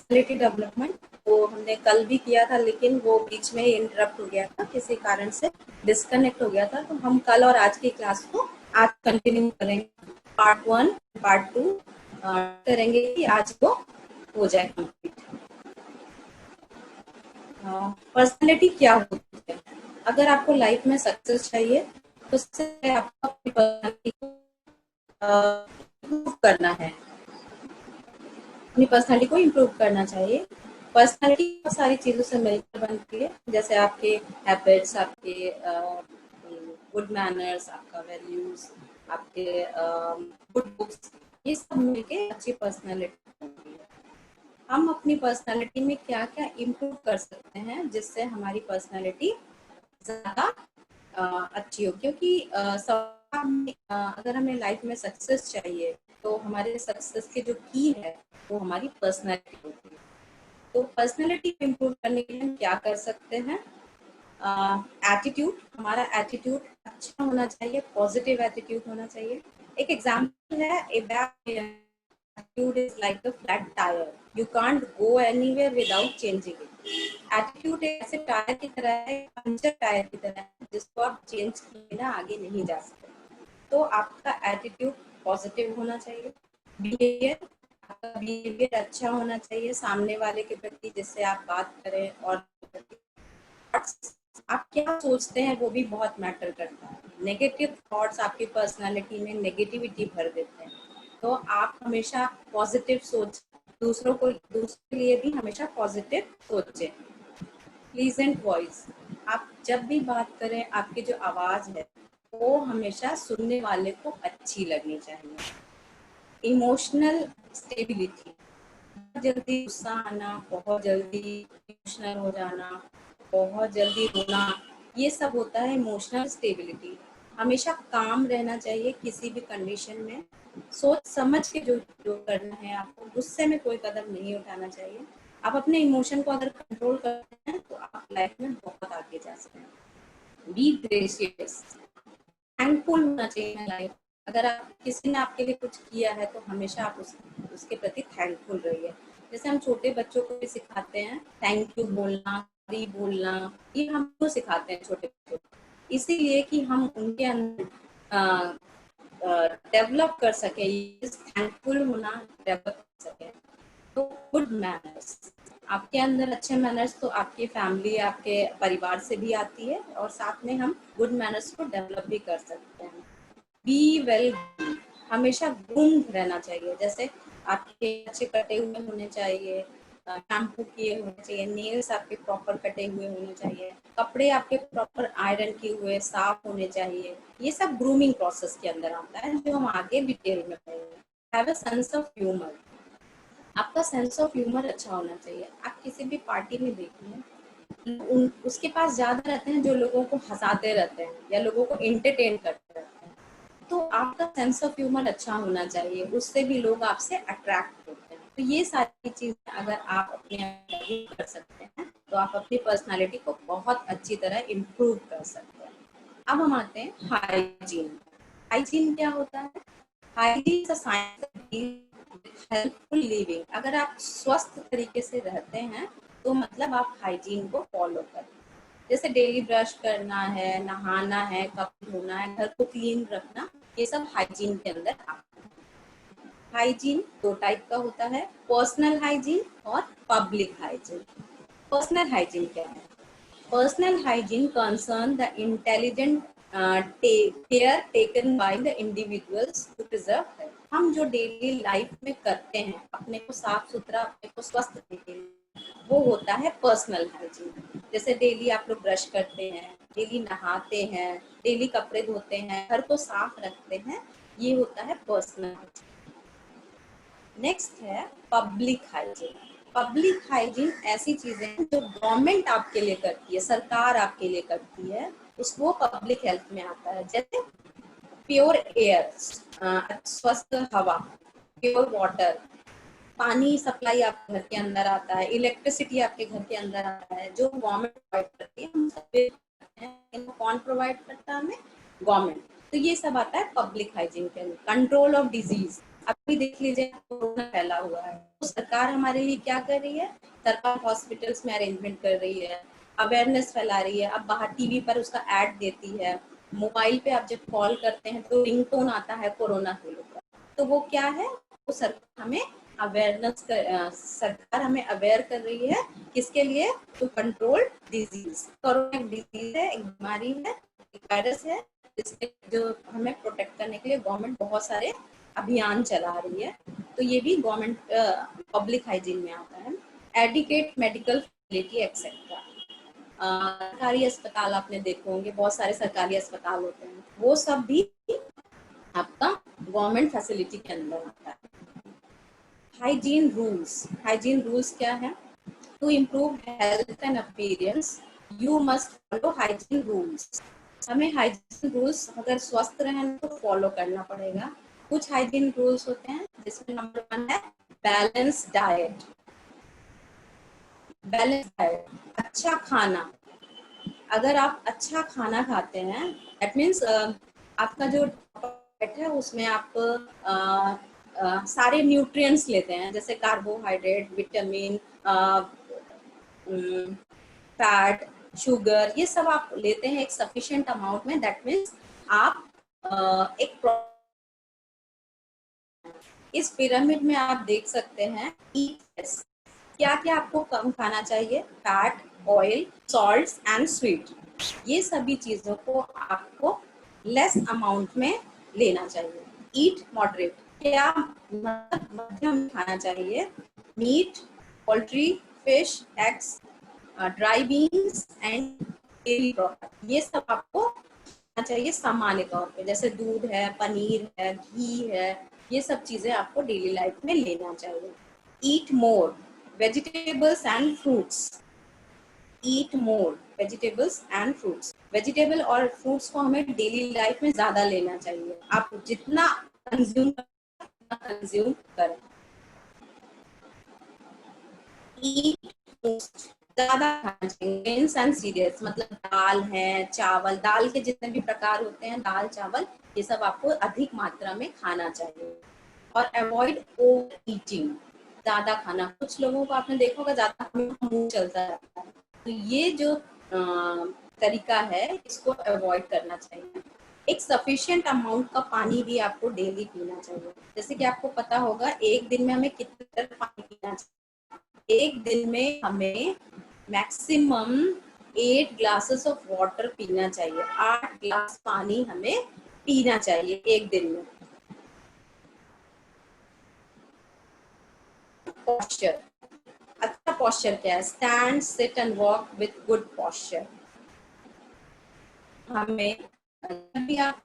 Personality development वो हमने कल भी किया था, लेकिन वो बीच में इंटरप्ट हो गया था, किसी कारण से डिस्कनेक्ट हो गया था। तो हम कल और आज की क्लास को आज कंटिन्यू करेंगे, पार्ट 1 पार्ट 2 करेंगे कि आज वो हो जाए कंप्लीट। पर्सनालिटी क्या होती है? अगर आपको लाइफ में सक्सेस चाहिए तो सबसे पहले आपको अपनी पर्सनालिटी को इम्प्रूव करना है, अपनी पर्सनालिटी को इम्प्रूव करना चाहिए। पर्सनालिटी बहुत सारी चीज़ों से मिलकर बनती है, जैसे आपके हैबिट्स, आपके गुड मैनर्स, आपका वैल्यूज, आपके गुड बुक्स, ये सब मिलके अच्छी पर्सनालिटी बनती है। हम अपनी पर्सनालिटी में क्या क्या इम्प्रूव कर सकते हैं जिससे हमारी पर्सनालिटी ज़्यादा अच्छी हो, क्योंकि अगर हमें लाइफ में सक्सेस चाहिए तो हमारे सक्सेस के जो की है वो हमारी पर्सनालिटी होती है। तो पर्सनालिटी को इम्प्रूव करने के लिए हम क्या कर सकते हैं? एटीट्यूड, हमारा एटीट्यूड अच्छा होना चाहिए, पॉजिटिव एटीट्यूड होना चाहिए। एक एग्जाम्पल है, a bad attitude is like a flat tyre, you can't go anywhere without changing it. Attitude ऐसे टायर की तरह है, पंचर टायर की तरह है, जिसको आप चेंज किए बिना आगे नहीं जा सकते। तो आपका एटीट्यूड पॉजिटिव होना चाहिए। बिहेवियर, आपका बिहेवियर अच्छा होना चाहिए सामने वाले के प्रति, जिससे आप बात करें। और आप क्या सोचते हैं वो भी बहुत मैटर करता है। नेगेटिव थॉट्स आपकी पर्सनालिटी में नेगेटिविटी भर देते हैं, तो आप हमेशा पॉजिटिव सोच, दूसरों के लिए भी हमेशा पॉजिटिव सोचें। प्लीजेंट वॉइस, आप जब भी बात करें आपकी जो आवाज़ है वो हमेशा सुनने वाले को अच्छी लगनी चाहिए। इमोशनल स्टेबिलिटी, बहुत जल्दी गुस्सा आना, बहुत जल्दी इमोशनल हो जाना, बहुत जल्दी रोना, ये सब होता है इमोशनल स्टेबिलिटी। हमेशा काम रहना चाहिए किसी भी कंडीशन में, सोच समझ के जो जो करना है आपको, गुस्से में कोई कदम नहीं उठाना चाहिए। आप अपने इमोशन को अगर कंट्रोल करते हैं तो आप लाइफ में बहुत आगे जा सकते हैं। बी ग्रेशियस, थैंकफुल होना चाहिए लाइफ। अगर आप किसी ने आपके लिए कुछ किया है तो हमेशा आप उसके प्रति थैंकफुल रहिए। जैसे हम छोटे बच्चों को भी सिखाते हैं थैंक यू बोलना, सॉरी बोलना, ये हम क्यों सिखाते हैं छोटे बच्चों को? इसीलिए कि हम उनके अंदर डेवलप कर सके, थैंकफुल होना डेवलप कर सके। तो गुड मैनर्स, आपके अंदर अच्छे मैनर्स तो आपकी फैमिली, आपके परिवार से भी आती है, और साथ में हम गुड मैनर्स को डेवलप भी कर सकते हैं। बी वेल, हमेशा ग्रूम्ड रहना चाहिए, जैसे आपके अच्छे कटे हुए होने चाहिए, शैम्पू किए होने चाहिए, नेल्स आपके प्रॉपर कटे हुए होने चाहिए, कपड़े आपके प्रॉपर आयरन किए हुए साफ होने चाहिए। ये सब ग्रूमिंग प्रोसेस के अंदर आता है, जो हम आगे डिटेल में पढ़ेंगे। Have a sense of humour, आपका सेंस ऑफ ह्यूमर अच्छा होना चाहिए। आप किसी भी पार्टी में देखिए, उसके पास ज्यादा रहते हैं जो लोगों को हंसाते रहते हैं या लोगों को एंटरटेन करते रहते हैं। तो आपका सेंस ऑफ ह्यूमर अच्छा होना चाहिए, उससे भी लोग आपसे अट्रैक्ट होते हैं। तो ये सारी चीजें अगर आप अपने अंदर कर सकते हैं तो आप अपनी पर्सनालिटी को बहुत अच्छी तरह इम्प्रूव कर सकते हैं। अब हम आते हैं हाइजीन। हाइजीन क्या होता है? Hygiene is a science helpful living. अगर आप स्वस्थ तरीके से रहते हैं तो मतलब आप हाइजीन को फॉलो करें। जैसे डेली ब्रश करना है, नहाना है, कपड़े धोना है, घर को क्लीन रखना, ये सब हाइजीन के अंदर आता है। हाइजीन दो टाइप का होता है, पर्सनल हाइजीन और पब्लिक हाइजीन। पर्सनल हाइजीन क्या है? Personal hygiene concerns the intelligent care taken by the individuals to preserve health. हम जो डेली लाइफ में करते हैं अपने को साफ सुथरा, अपने को स्वस्थ रखने के लिए, वो होता है पर्सनल हाइजीन। जैसे डेली आप लोग ब्रश करते हैं, डेली नहाते हैं, डेली कपड़े धोते हैं, घर को साफ रखते हैं, ये होता है पर्सनल हाइजीन। नेक्स्ट है पब्लिक हाइजीन। पब्लिक हाइजीन ऐसी चीजें हैं जो गवर्नमेंट आपके लिए करती है, सरकार आपके लिए करती है, उसको पब्लिक हेल्थ में आता है। जैसे प्योर एयर, स्वस्थ हवा, प्योर वाटर, पानी सप्लाई आपके घर के अंदर आता है, इलेक्ट्रिसिटी आपके घर के अंदर आता है, जो गवर्नमेंट प्रोवाइड करती है, हम सब पे करते हैं। कौन प्रोवाइड करता है हमें? गवर्नमेंट। तो ये सब आता है पब्लिक हाइजीन के अंदर। कंट्रोल ऑफ डिजीज, अभी देख लीजिए कोरोना फैला हुआ है, तो सरकार हमारे लिए क्या कर रही है, सरकार हॉस्पिटल्स में अरेंजमेंट कर रही है, अवेयरनेस फैला रही है। अब बाहर टीवी पर उसका एड देती है, मोबाइल पे आप जब कॉल करते हैं तो रिंगटोन आता है कोरोना को लेकर। तो वो क्या है, वो सरकार हमें सरकार हमें अवेयर कर रही है, किसके लिए, टू कंट्रोल डिजीज। कोरोना एक डिजीज है, एक बीमारी है, एक वायरस है, जिसके जो हमें प्रोटेक्ट करने के लिए गवर्नमेंट बहुत सारे अभियान चला रही है। तो ये भी गवर्नमेंट पब्लिक हाइजीन में आता है। Adequate medical facility etcetera. सरकारी अस्पताल आपने देखे होंगे, बहुत सारे सरकारी अस्पताल होते हैं, वो सब भी आपका गवर्नमेंट फैसिलिटी के अंदर आता है। हाइजीन रूल्स क्या है, to improve health and appearance you must follow hygiene rules. हमें हाइजीन रूल्स अगर स्वस्थ रहना तो फॉलो करना पड़ेगा। कुछ हाइजीन रूल्स होते हैं जिसमें नंबर 1 है बैलेंस डाइट। अच्छा खाना, अगर आप अच्छा खाना खाते हैं दैट मीन्स आपका जो डाइट है उसमें आप सारे न्यूट्रिएंट्स लेते हैं, जैसे कार्बोहाइड्रेट, विटामिन, फैट, शुगर, ये सब आप लेते हैं एक सफिशिएंट अमाउंट में। दैट मीन्स आप एक इस पिरामिड में आप देख सकते हैं क्या क्या आपको कम खाना चाहिए, fat, oil, salts and sweet. ये सभी चीजों को आपको लेस अमाउंट में लेना चाहिए। ईट मॉडरेट, क्या मतलब मध्यम खाना चाहिए, meat, poultry, fish, eggs, dry beans and dairy product, ये सब आपको खाना चाहिए सामान्य तौर पे। जैसे दूध है, पनीर है, घी है, ये सब चीजें आपको डेली लाइफ में लेना चाहिए। Eat more vegetables and fruits. Eat more vegetables and fruits, vegetable और फ्रूट्स को हमें डेली लाइफ में ज्यादा लेना चाहिए। आप जितना कंज्यूम करें। ईट ज्यादा खाना चाहिए, ग्रेन्स एंड सीरियल्स, मतलब दाल है, चावल, दाल के जितने भी प्रकार होते हैं, दाल, चावल, ये सब आपको अधिक मात्रा में खाना चाहिए। और अवॉइड ओवर ईटिंग, ज्यादा खाना। कुछ लोगों को आपने देखा होगा ज्यादा मुंह चलता रहता है, तो ये जो तरीका है इसको अवॉइड करना चाहिए। एक सफिशिएंट अमाउंट का पानी भी आपको डेली पीना चाहिए। जैसे कि आपको पता होगा एक दिन में हमें कितने लीटर पानी पीना चाहिए। एक दिन में हमें मैक्सिमम 8 ग्लासेस ऑफ वाटर पीना चाहिए। 8 ग्लास पानी हमें पीना चाहिए एक दिन में। पोस्चर, अच्छा पोस्चर क्या है, stand, sit and walk with good posture. हमें जब भी आप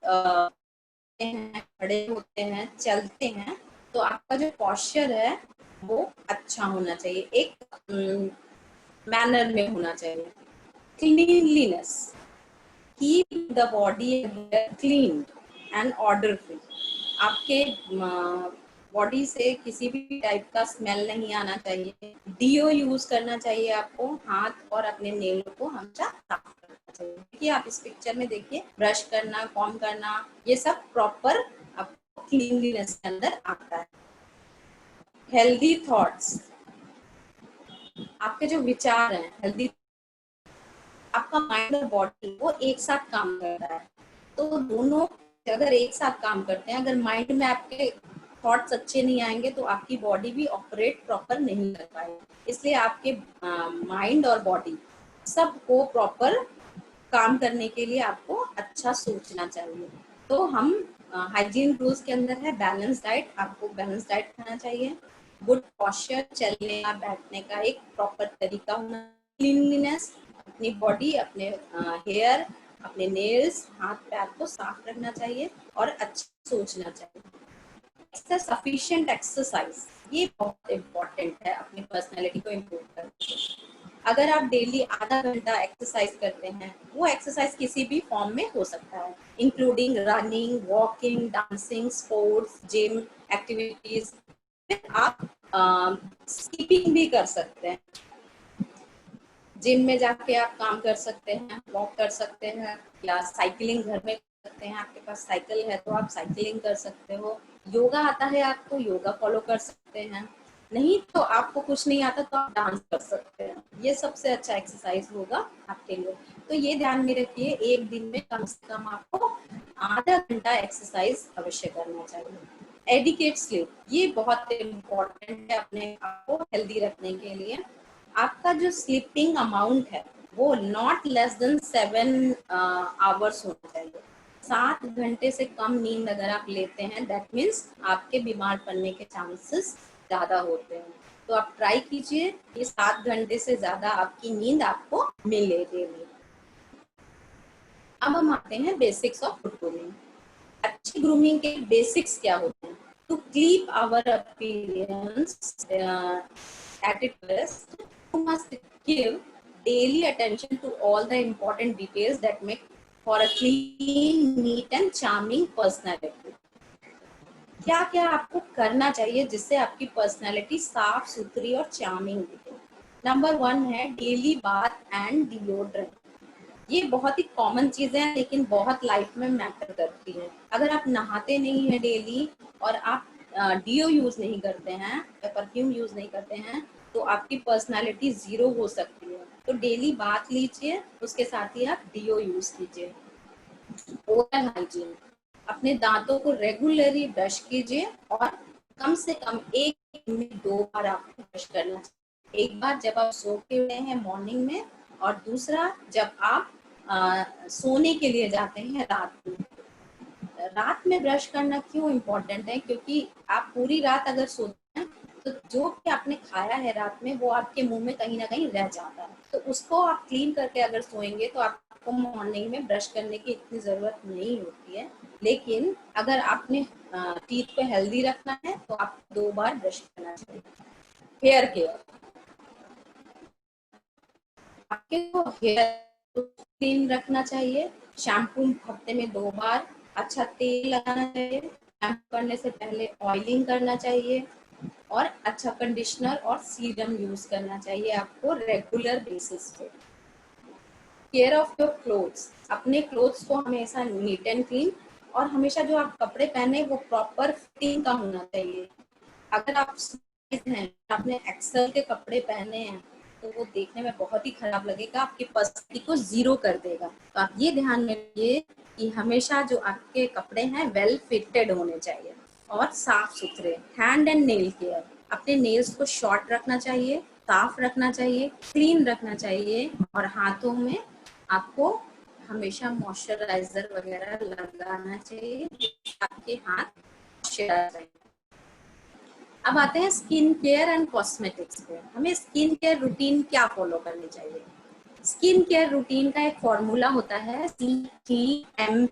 खड़े होते हैं, चलते हैं, तो आपका जो पोस्चर है वो अच्छा होना चाहिए, एक मैनर में होना चाहिए। Cleanliness, keep the body clean and order free. आपके बॉडी से किसी भी टाइप का स्मेल नहीं आना चाहिए। डीओ यूज करना चाहिए आपको, हाथ और अपने नेलों को हमेशा साफ करना चाहिए। देखिए आप इस पिक्चर में देखिए, ब्रश करना, कॉम्ब करना, ये सब प्रॉपर आपको क्लीनलीनेस के अंदर आता है। हेल्दी थॉट्स, आपके जो विचार हैं हेल्दी, आपका माइंड और बॉडी वो एक साथ काम कर रहा है, तो दोनों अगर एक साथ काम करते हैं, अगर माइंड में आपके थॉट्स अच्छे नहीं आएंगे तो आपकी बॉडी भी ऑपरेट प्रॉपर नहीं कर पाएगी। इसलिए आपके माइंड और बॉडी सबको प्रॉपर काम करने के लिए आपको अच्छा सोचना चाहिए। तो हम हाइजीन रूल्स के अंदर है बैलेंस डाइट, आपको बैलेंस डाइट खाना चाहिए। गुड पोस्चर, चलने का, बैठने का एक प्रॉपर तरीका होना। क्लीनलीनेस, अपनी बॉडी, अपने हेयर, अपने नेल्स, हाथ पैर को साफ रखना चाहिए और अच्छा सोचना चाहिए। सफिशिएंट एक्सरसाइज, ये बहुत इम्पोर्टेंट है अपनी पर्सनैलिटी को इम्प्रूव करने के लिए। अगर आप डेली आधा घंटा एक्सरसाइज करते हैं, वो एक्सरसाइज किसी भी फॉर्म में हो सकता है, including running, walking, dancing, sports, gym activities. आप स्कीपिंग भी कर सकते हैं, जिम में जाके आप काम कर सकते हैं, वॉक कर सकते हैं, या साइकिलिंग घर में कर सकते हैं। आपके पास साइकिल है तो आप साइकिलिंग कर सकते हो। योगा आता है आपको, योगा फॉलो कर सकते हैं, नहीं तो आपको कुछ नहीं आता तो आप डांस कर सकते हैं। ये सबसे अच्छा एक्सरसाइज होगा आपके लिए। तो ये ध्यान में रखिए, एक दिन में कम से कम आपको आधा घंटा एक्सरसाइज अवश्य करना चाहिए। एडिकेट स्लीप, ये बहुत इम्पोर्टेंट है अपने आप को हेल्दी रखने के लिए। आपका जो स्लीपिंग अमाउंट है वो नॉट लेस देन 7 आवर्स होना चाहिए। 7 घंटे से कम नींद अगर आप लेते हैं, दैट मीन्स आपके बीमार पड़ने के चांसेस ज्यादा होते हैं। तो आप ट्राई कीजिए कि 7 घंटे से ज्यादा आपकी नींद आपको मिले डेली। अब हम आते हैं बेसिक्स ऑफ गुड ग्रूमिंग। अच्छी ग्रूमिंग के बेसिक्स क्या होते हैं? To keep our appearance at its best, you must give daily attention to all the important details that make for a clean, neat and charming personality. क्या क्या आपको करना चाहिए जिससे आपकी पर्सनैलिटी साफ सुथरी और चार्मिंग दिखे? नंबर 1 है डेली बाथ एंड डिओड्रेंट। ये बहुत ही कॉमन चीजें हैं लेकिन बहुत लाइफ में मैटर करती है। अगर आप नहाते नहीं हैं डेली और आप डीओ यूज नहीं करते हैं या परफ्यूम यूज नहीं करते हैं तो आपकी पर्सनालिटी जीरो हो सकती है। तो डेली बाथ लीजिए, उसके साथ ही आप डीओ यूज कीजिए। ओरल हाइजीन, अपने दांतों को रेगुलरली ब्रश कीजिए और कम से कम एक दिन में 2 बार आपको ब्रश करना चाहिए। एक बार जब आप सो के उठे हैं मॉर्निंग में, और दूसरा जब आप सोने के लिए जाते हैं रात में। रात में ब्रश करना क्यों इम्पोर्टेंट है? क्योंकि आप पूरी रात अगर सोते हैं तो जो भी आपने खाया है रात में वो आपके मुंह में कहीं ना कहीं रह जाता है। तो उसको आप क्लीन करके अगर सोएंगे तो आपको मॉर्निंग में ब्रश करने की इतनी ज़रूरत नहीं होती है। लेकिन अगर आपने टीथ को हेल्दी रखना है तो आपको 2 बार ब्रश करना चाहिए। हेयर केयर, आपके हेयर क्लीन रखना चाहिए। शैम्पू हफ्ते में 2 बार, अच्छा तेल लगाना चाहिए, शैम्पू करने से पहले ऑयलिंग करना चाहिए और अच्छा कंडीशनर और सीरम यूज करना चाहिए आपको रेगुलर बेसिस पे। केयर ऑफ योर क्लोथ्स, अपने क्लोथ्स को हमेशा नीट एंड क्लीन, और हमेशा जो आप कपड़े पहने वो प्रॉपर फिटिंग का होना चाहिए। अगर आप साइज हैं, आपने एक्सेल के कपड़े पहने हैं तो वो देखने में बहुत ही खराब लगेगा, आपकी पर्सनैलिटी को जीरो कर देगा। तो आप ये ध्यान में रखिए कि हमेशा जो आपके कपड़े हैं वेल फिटेड होने चाहिए और साफ सुथरे। हैंड एंड नेल केयर, अपने नेल्स को शॉर्ट रखना चाहिए, साफ रखना चाहिए, क्लीन रखना चाहिए, और हाथों में आपको हमेशा मॉइस्चराइजर वगैरह लगाना चाहिए, आपके हाथ मॉइस्चराइज रहें। अब आते हैं स्किन केयर एंड कॉस्मेटिक्स पे। हमें स्किन केयर रूटीन क्या फॉलो करनी चाहिए? स्किन केयर रूटीन का एक फॉर्मूला होता है CTMP।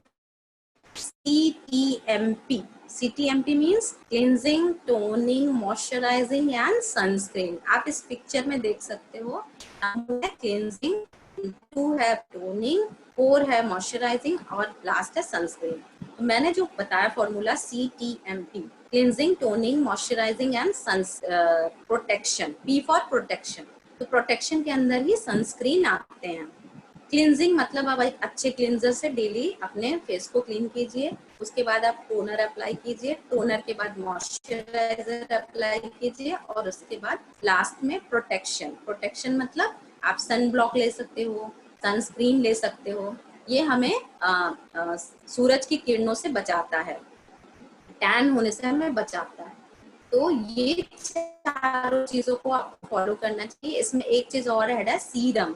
CTMP means cleansing, toning, moisturising and sunscreen. आप इस पिक्चर में देख सकते हो, क्लिनजिंग, 2 है टोनिंग, 4 है मॉइस्चराइजिंग और लास्ट है सनस्क्रीन। तो मैंने जो बताया formula CTMP, cleansing, toning, moisturising and protection, P for protection. तो प्रोटेक्शन के अंदर ही सनस्क्रीन आते हैं। क्लिनजिंग मतलब आप एक अच्छे क्लिनजर से डेली अपने फेस को क्लीन कीजिए, उसके बाद आप टोनर अप्लाई कीजिए, टोनर के बाद मॉइस्चराइजर अप्लाई कीजिए, और उसके बाद लास्ट में प्रोटेक्शन। प्रोटेक्शन मतलब आप सन ब्लॉक ले सकते हो, सनस्क्रीन ले सकते हो। ये हमें सूरज की किरणों से बचाता है, टैन होने से हमें बचाता है। तो ये चारों चीजों को आपको फॉलो करना चाहिए। इसमें एक चीज और है सीरम।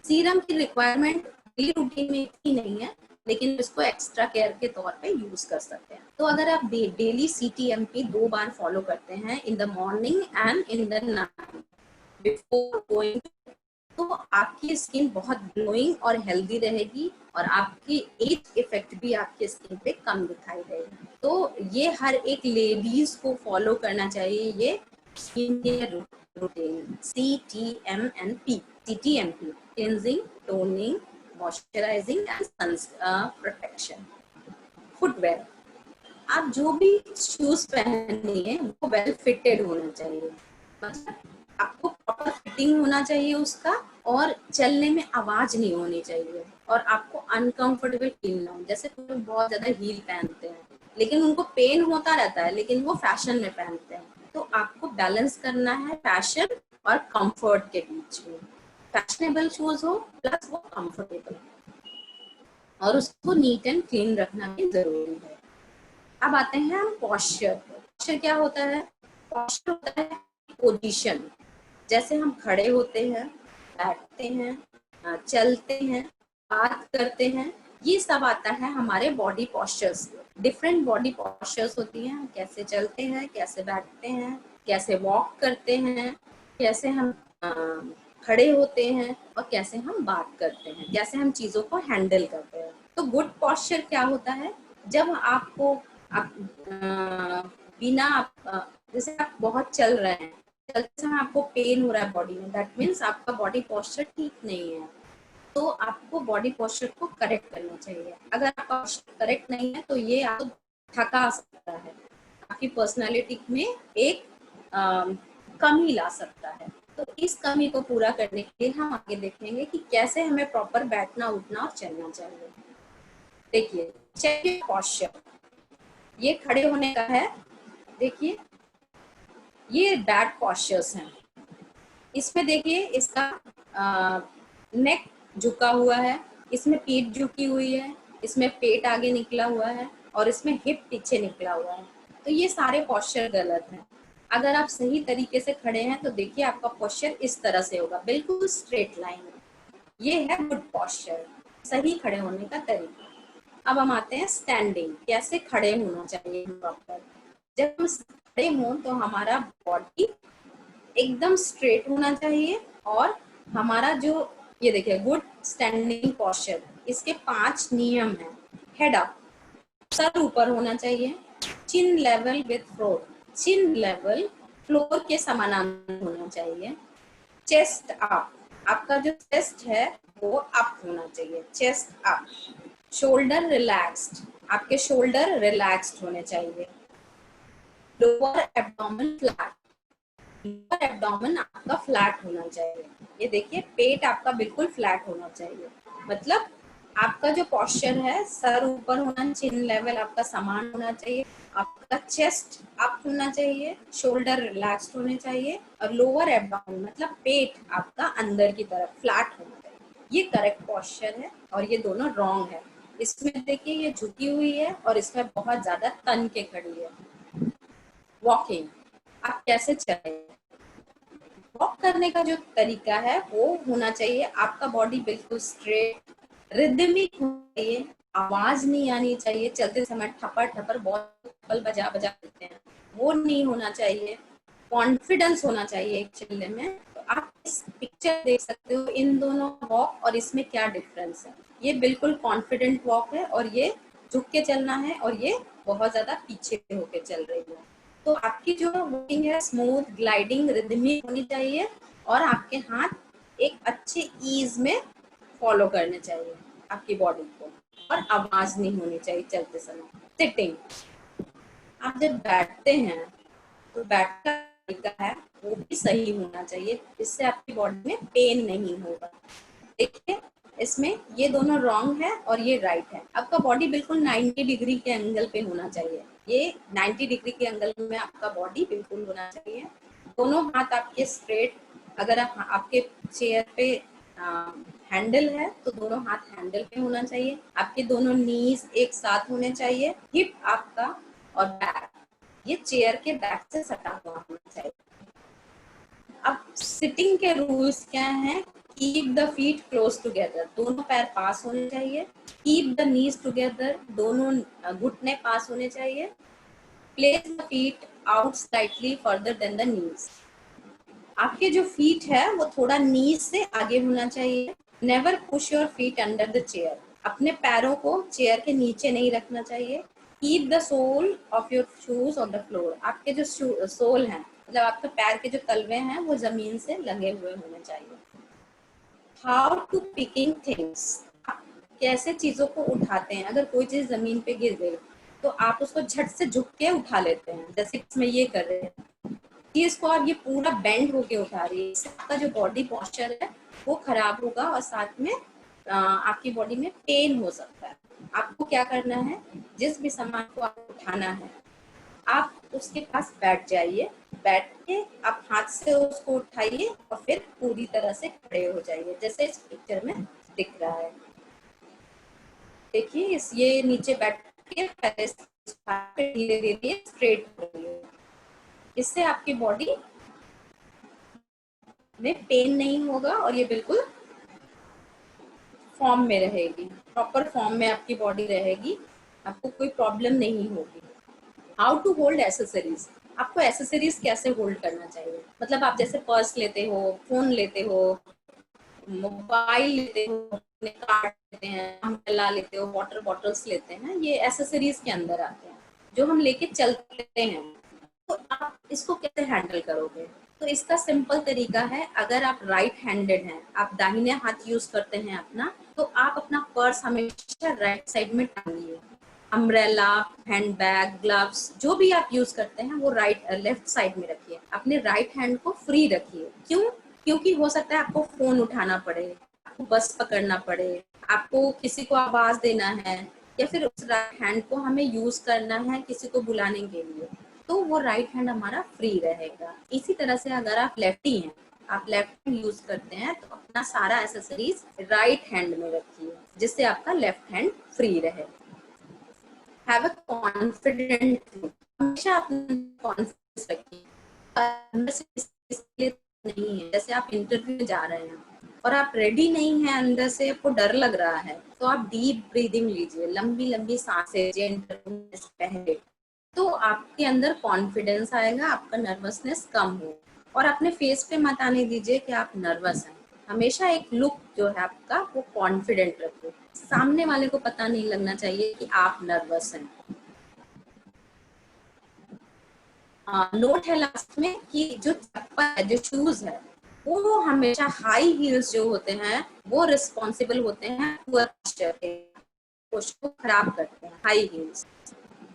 सीरम की रिक्वायरमेंट डेली रूटीन में इतनी नहीं है, लेकिन इसको एक्स्ट्रा केयर के तौर पे यूज कर सकते हैं। तो अगर आप डेली CTMP 2 बार फॉलो करते हैं, in the morning and in the night before going, तो आपकी स्किन बहुत ग्लोइंग और हेल्दी रहेगी और आपकी एज इफेक्ट भी आपके स्किन पे कम दिखाई देगा। तो ये हर एक लेडीज को फॉलो करना चाहिए ये skin care routine CTMP। Cleansing, toning, moisturising and sun protection. Footwear, आप जो भी शूज पहनेंगे वो वेल फिटेड होना चाहिए, मतलब आपको प्रॉपर फिटिंग होना चाहिए उसका, और चलने में आवाज नहीं होनी चाहिए, और आपको अनकंफर्टेबल फील ना हो। जैसे कोई बहुत ज्यादा हील पहनते हैं, लेकिन उनको पेन होता रहता है, लेकिन वो फैशन में पहनते हैं। तो आपको बैलेंस करना है फैशन और कंफर्ट के बीच में। फैशनेबल शूज हो प्लस वो कंफर्टेबल, और उसको नीट एंड क्लीन रखना भी जरूरी है। अब आते हैं हम पॉस्चर। पॉस्चर क्या होता है? पॉस्चर होता है पोजीशन, जैसे हम खड़े होते हैं, बैठते हैं, चलते हैं, बात करते हैं, ये सब आता है हमारे body postures. Different body postures होती हैं, कैसे चलते हैं, कैसे बैठते हैं, कैसे वॉक करते हैं, कैसे हम खड़े होते हैं, और कैसे हम बात करते हैं, कैसे हम चीजों को हैंडल करते हैं। तो गुड पॉस्चर क्या होता है? जब आपको बिना जैसे आप बहुत चल रहे हैं, चलते समय आपको पेन हो रहा है बॉडी में, दैट मीन्स आपका बॉडी पॉस्चर ठीक नहीं है। तो आपको बॉडी पॉस्चर को करेक्ट करना चाहिए। अगर आपका पॉस्चर करेक्ट नहीं है तो ये आपको थका सकता है, आपकी पर्सनालिटी में एक कमी ला सकता है। तो इस कमी को पूरा करने के लिए हम आगे देखेंगे कि कैसे हमें प्रॉपर बैठना, उठना और चलना चाहिए। देखिए, चेक पॉस्चर, ये खड़े होने का है। देखिए, ये बैड पॉस्चर्स हैं। इसमें देखिए, इसका नेक झुका हुआ है, इसमें पीठ झुकी हुई है, इसमें पेट आगे निकला हुआ है, और इसमें हिप पीछे निकला हुआ है। तो ये सारे पॉस्चर गलत हैं। अगर आप सही तरीके से खड़े हैं तो देखिए आपका पॉस्चर इस तरह से होगा, बिल्कुल स्ट्रेट लाइन। ये है गुड पॉस्चर, सही खड़े होने का तरीका। अब हम आते हैं स्टैंडिंग, कैसे खड़े होना चाहिए प्रॉपर। जब हम खड़े हों तो हमारा बॉडी एकदम स्ट्रेट होना चाहिए, और हमारा जो ये देखिए गुड स्टैंडिंग पॉस्चर, इसके 5 नियम हैं। हेड अप, सर ऊपर होना चाहिए। Chin level with floor, chin level floor के समानांतर होना चाहिए। चेस्ट अप, आपका जो चेस्ट है वो अप होना चाहिए, चेस्ट अप। शोल्डर रिलैक्स्ड, आपके शोल्डर रिलैक्स्ड होने चाहिए। Lower abdomen flat, lower abdomen आपका फ्लैट होना चाहिए। ये देखिए, पेट आपका बिल्कुल फ्लैट होना चाहिए। मतलब आपका जो पॉस्चर है, सर ऊपर होना, चिन लेवल आपका समान होना चाहिए, आपका चेस्ट अप होना चाहिए, शोल्डर रिलैक्स्ड होने चाहिए, और लोअर एब्डोमेन मतलब पेट आपका अंदर की तरफ फ्लैट होना चाहिए। ये करेक्ट पॉस्चर है, और ये दोनों रॉन्ग है। इसमें देखिए ये झुकी हुई है, और इसमें बहुत ज्यादा तन के खड़ी है। वॉकिंग, आप कैसे चलें? वॉक करने का जो तरीका है वो होना चाहिए, आपका बॉडी बिल्कुल स्ट्रेट, रिदमिक होना चाहिए, आवाज नहीं आनी चाहिए चलते समय, ठपर ठपर बहुत बजा बजा देते हैं, वो नहीं होना चाहिए। कॉन्फिडेंस होना चाहिए एक चलने में। तो आप इस पिक्चर देख सकते हो, इन दोनों वॉक और इसमें क्या डिफरेंस है। ये बिल्कुल कॉन्फिडेंट वॉक है, और ये झुक के चलना है, और ये बहुत ज्यादा पीछे होके चल रही है। तो आपकी जो वॉकिंग है स्मूथ, ग्लाइडिंग, रिदमिक होनी चाहिए, और आपके हाथ एक अच्छे ईज में फॉलो करने चाहिए आपकी बॉडी को, और आवाज नहीं होनी चाहिए चलते समय। सिटिंग, आप जब बैठते हैं तो बैठने का तरीका है वो भी सही होना चाहिए, इससे आपकी बॉडी में पेन नहीं होगा। देखिए, इसमें ये दोनों रॉन्ग है और ये राइट है। आपका बॉडी बिल्कुल 90 डिग्री के एंगल पे होना चाहिए। ये 90 डिग्री के एंगल में आपका बॉडी बिल्कुल होना चाहिए। दोनों हाथ आपके स्ट्रेट, अगर आपके चेयर पे हैंडल है तो दोनों हाथ हैंडल पे होना चाहिए। आपके दोनों नीज एक साथ होने चाहिए। हिप आपका और बैक, ये चेयर के बैक से सटा हुआ होना चाहिए। अब सिटिंग के रूल्स क्या हैं? Keep the feet close together, दोनों पैर पास होने चाहिए। कीप द नीज टुगेदर, दोनों घुटने पास होने चाहिए। Place the feet out slightly further than the knees, आपके जो फीट है वो थोड़ा नीज से आगे होना चाहिए। Never push your feet under the chair, अपने पैरों को चेयर के नीचे नहीं रखना चाहिए। Keep the sole of your shoes on the floor, आपके जो सोल हैं, मतलब आपके पैर के जो तलवे हैं वो जमीन से लगे हुए होने चाहिए। हाउ टू पिकिंग थिंग्स, कैसे चीजों को उठाते हैं। अगर कोई चीज जमीन पे गिर गई तो आप उसको झट से झुक के उठा लेते हैं, जैसे इसमें ये कर रहे हैं। चीज को आप ये पूरा बेंड होके उठा रही है, इससे आपका जो बॉडी पॉस्चर है वो खराब होगा, और साथ में आपकी बॉडी में पेन हो सकता है। आपको क्या करना है, जिस भी सामान को आपको उठाना है आप उसके पास बैठ जाइए, बैठ के आप हाथ से उसको उठाइए और फिर पूरी तरह से खड़े हो जाइए, जैसे इस पिक्चर में दिख रहा है। देखिए इस ये नीचे बैठ के पहले धीरे धीरे स्ट्रेट करिए, इससे आपकी बॉडी में पेन नहीं होगा और ये बिल्कुल फॉर्म में रहेगी, प्रॉपर फॉर्म में आपकी बॉडी रहेगी, आपको कोई प्रॉब्लम नहीं होगी। हाउ टू होल्ड एसेसरीज, आपको एसेसरीज कैसे होल्ड करना चाहिए, मतलब आप जैसे पर्स लेते हो, फोन लेते हो, मोबाइल लेते हो, अपने कार्ड लेते हैं, अम्ब्रेला लेते हो, वाटर बॉटल्स लेते हैं, ये एसेसरीज के अंदर आते हैं जो हम लेके चलते हैं। तो आप इसको कैसे हैंडल करोगे, तो इसका सिंपल तरीका है, अगर आप राइट हैंडेड हैं, आप दाहिने हाथ यूज करते हैं अपना, तो आप अपना पर्स हमेशा राइट साइड में टांगिए, अम्ब्रेला, हैंड बैग, ग्लव्स जो भी आप यूज करते हैं वो लेफ्ट साइड में रखिए, अपने राइट हैंड को फ्री रखिए। क्यों, क्योंकि हो सकता है आपको फोन उठाना पड़े, आपको बस पकड़ना पड़े, आपको किसी को आवाज देना है, या फिर उस राइट हैंड को हमें यूज करना है किसी को बुलाने के लिए, तो वो राइट हैंड हमारा फ्री रहेगा। इसी तरह से अगर आप लेफ्टी हैं, आप लेफ्ट हैंड यूज करते हैं, तो अपना सारा एसेसरीज राइट हैंड में रखिए, जिससे आपका लेफ्ट हैंड फ्री रहे। हैव अ कॉन्फिडेंट, हमेशा अपना कॉन्फिडेंस रखिए, अंदर से इसलिए नहीं है, जैसे आप इंटरव्यू में जा रहे हैं और आप रेडी नहीं है, अंदर से आपको डर लग रहा है, तो आप डीप ब्रीदिंग लीजिए, लंबी लंबी सांसें लीजिए इंटरव्यू से पहले, तो आपके अंदर कॉन्फिडेंस आएगा, आपका नर्वसनेस कम हो। और अपने फेस पे मत आने दीजिए कि आप नर्वस हैं, हमेशा एक लुक जो है आपका वो कॉन्फिडेंट रखिए, सामने वाले को पता नहीं लगना चाहिए कि आप नर्वस हैं। नोट है लास्ट में कि जो चप्पल है, जो शूज है, वो हमेशा हाई हील्स जो होते हैं वो रिस्पॉन्सिबल होते हैं पुअर पोस्चर के, पोस्चर को खराब करते हैं हाई हील्स।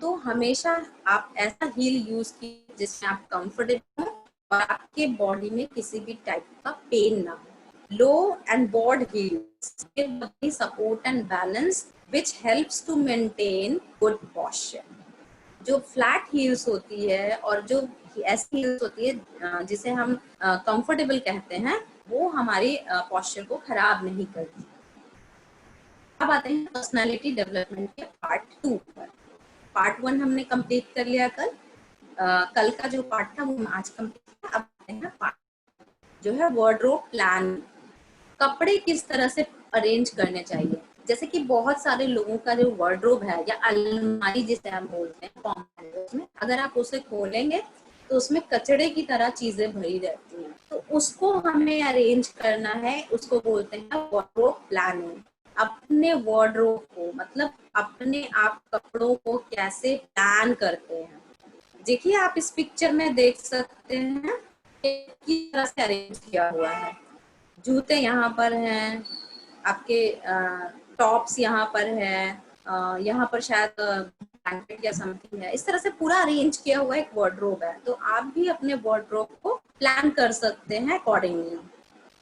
तो हमेशा आप ऐसा हील यूज कीजिए जिसमें आप कंफर्टेबल हो और आपके बॉडी में किसी भी टाइप का पेन ना हो। Low and broad heels give body support and balance which helps to maintain good posture. जो फ्लैट हील्स होती है और जो ऐसी हील्स होती है जिसे हम कंफर्टेबल कहते हैं, वो हमारी पोस्चर को खराब नहीं करती। अब आते हैं पर्सनालिटी डेवलपमेंट के पार्ट 2 पर। पार्ट 1 हमने कंप्लीट कर लिया कल। कल का जो पार्ट था वो आज कंप्लीट किया। अब आते हैं पार्ट जो है वार्डरोब प्लान, कपड़े किस तरह से अरेंज करने चाहिए। जैसे कि बहुत सारे लोगों का जो वार्डरोब है या अलमारी जिसे हम बोलते हैं कॉमन लैंग्वेज में, अगर आप उसे खोलेंगे तो उसमें कचड़े की तरह चीजें भरी रहती हैं, तो उसको हमें अरेंज करना है, उसको बोलते हैं वार्डरोब प्लानिंग। अपने वार्डरोब को मतलब अपने आप कपड़ों को कैसे प्लान करते हैं। देखिए आप इस पिक्चर में देख सकते हैं किस तरह से अरेंज किया हुआ है। जूते यहाँ पर हैं, आपके टॉप्स यहाँ पर है, यहाँ पर शायद ब्लैंकेट या समथिंग है, इस तरह से पूरा अरेंज किया हुआ एक वार्डरोब है। तो आप भी अपने वार्डरोब को प्लान कर सकते हैं अकॉर्डिंगली।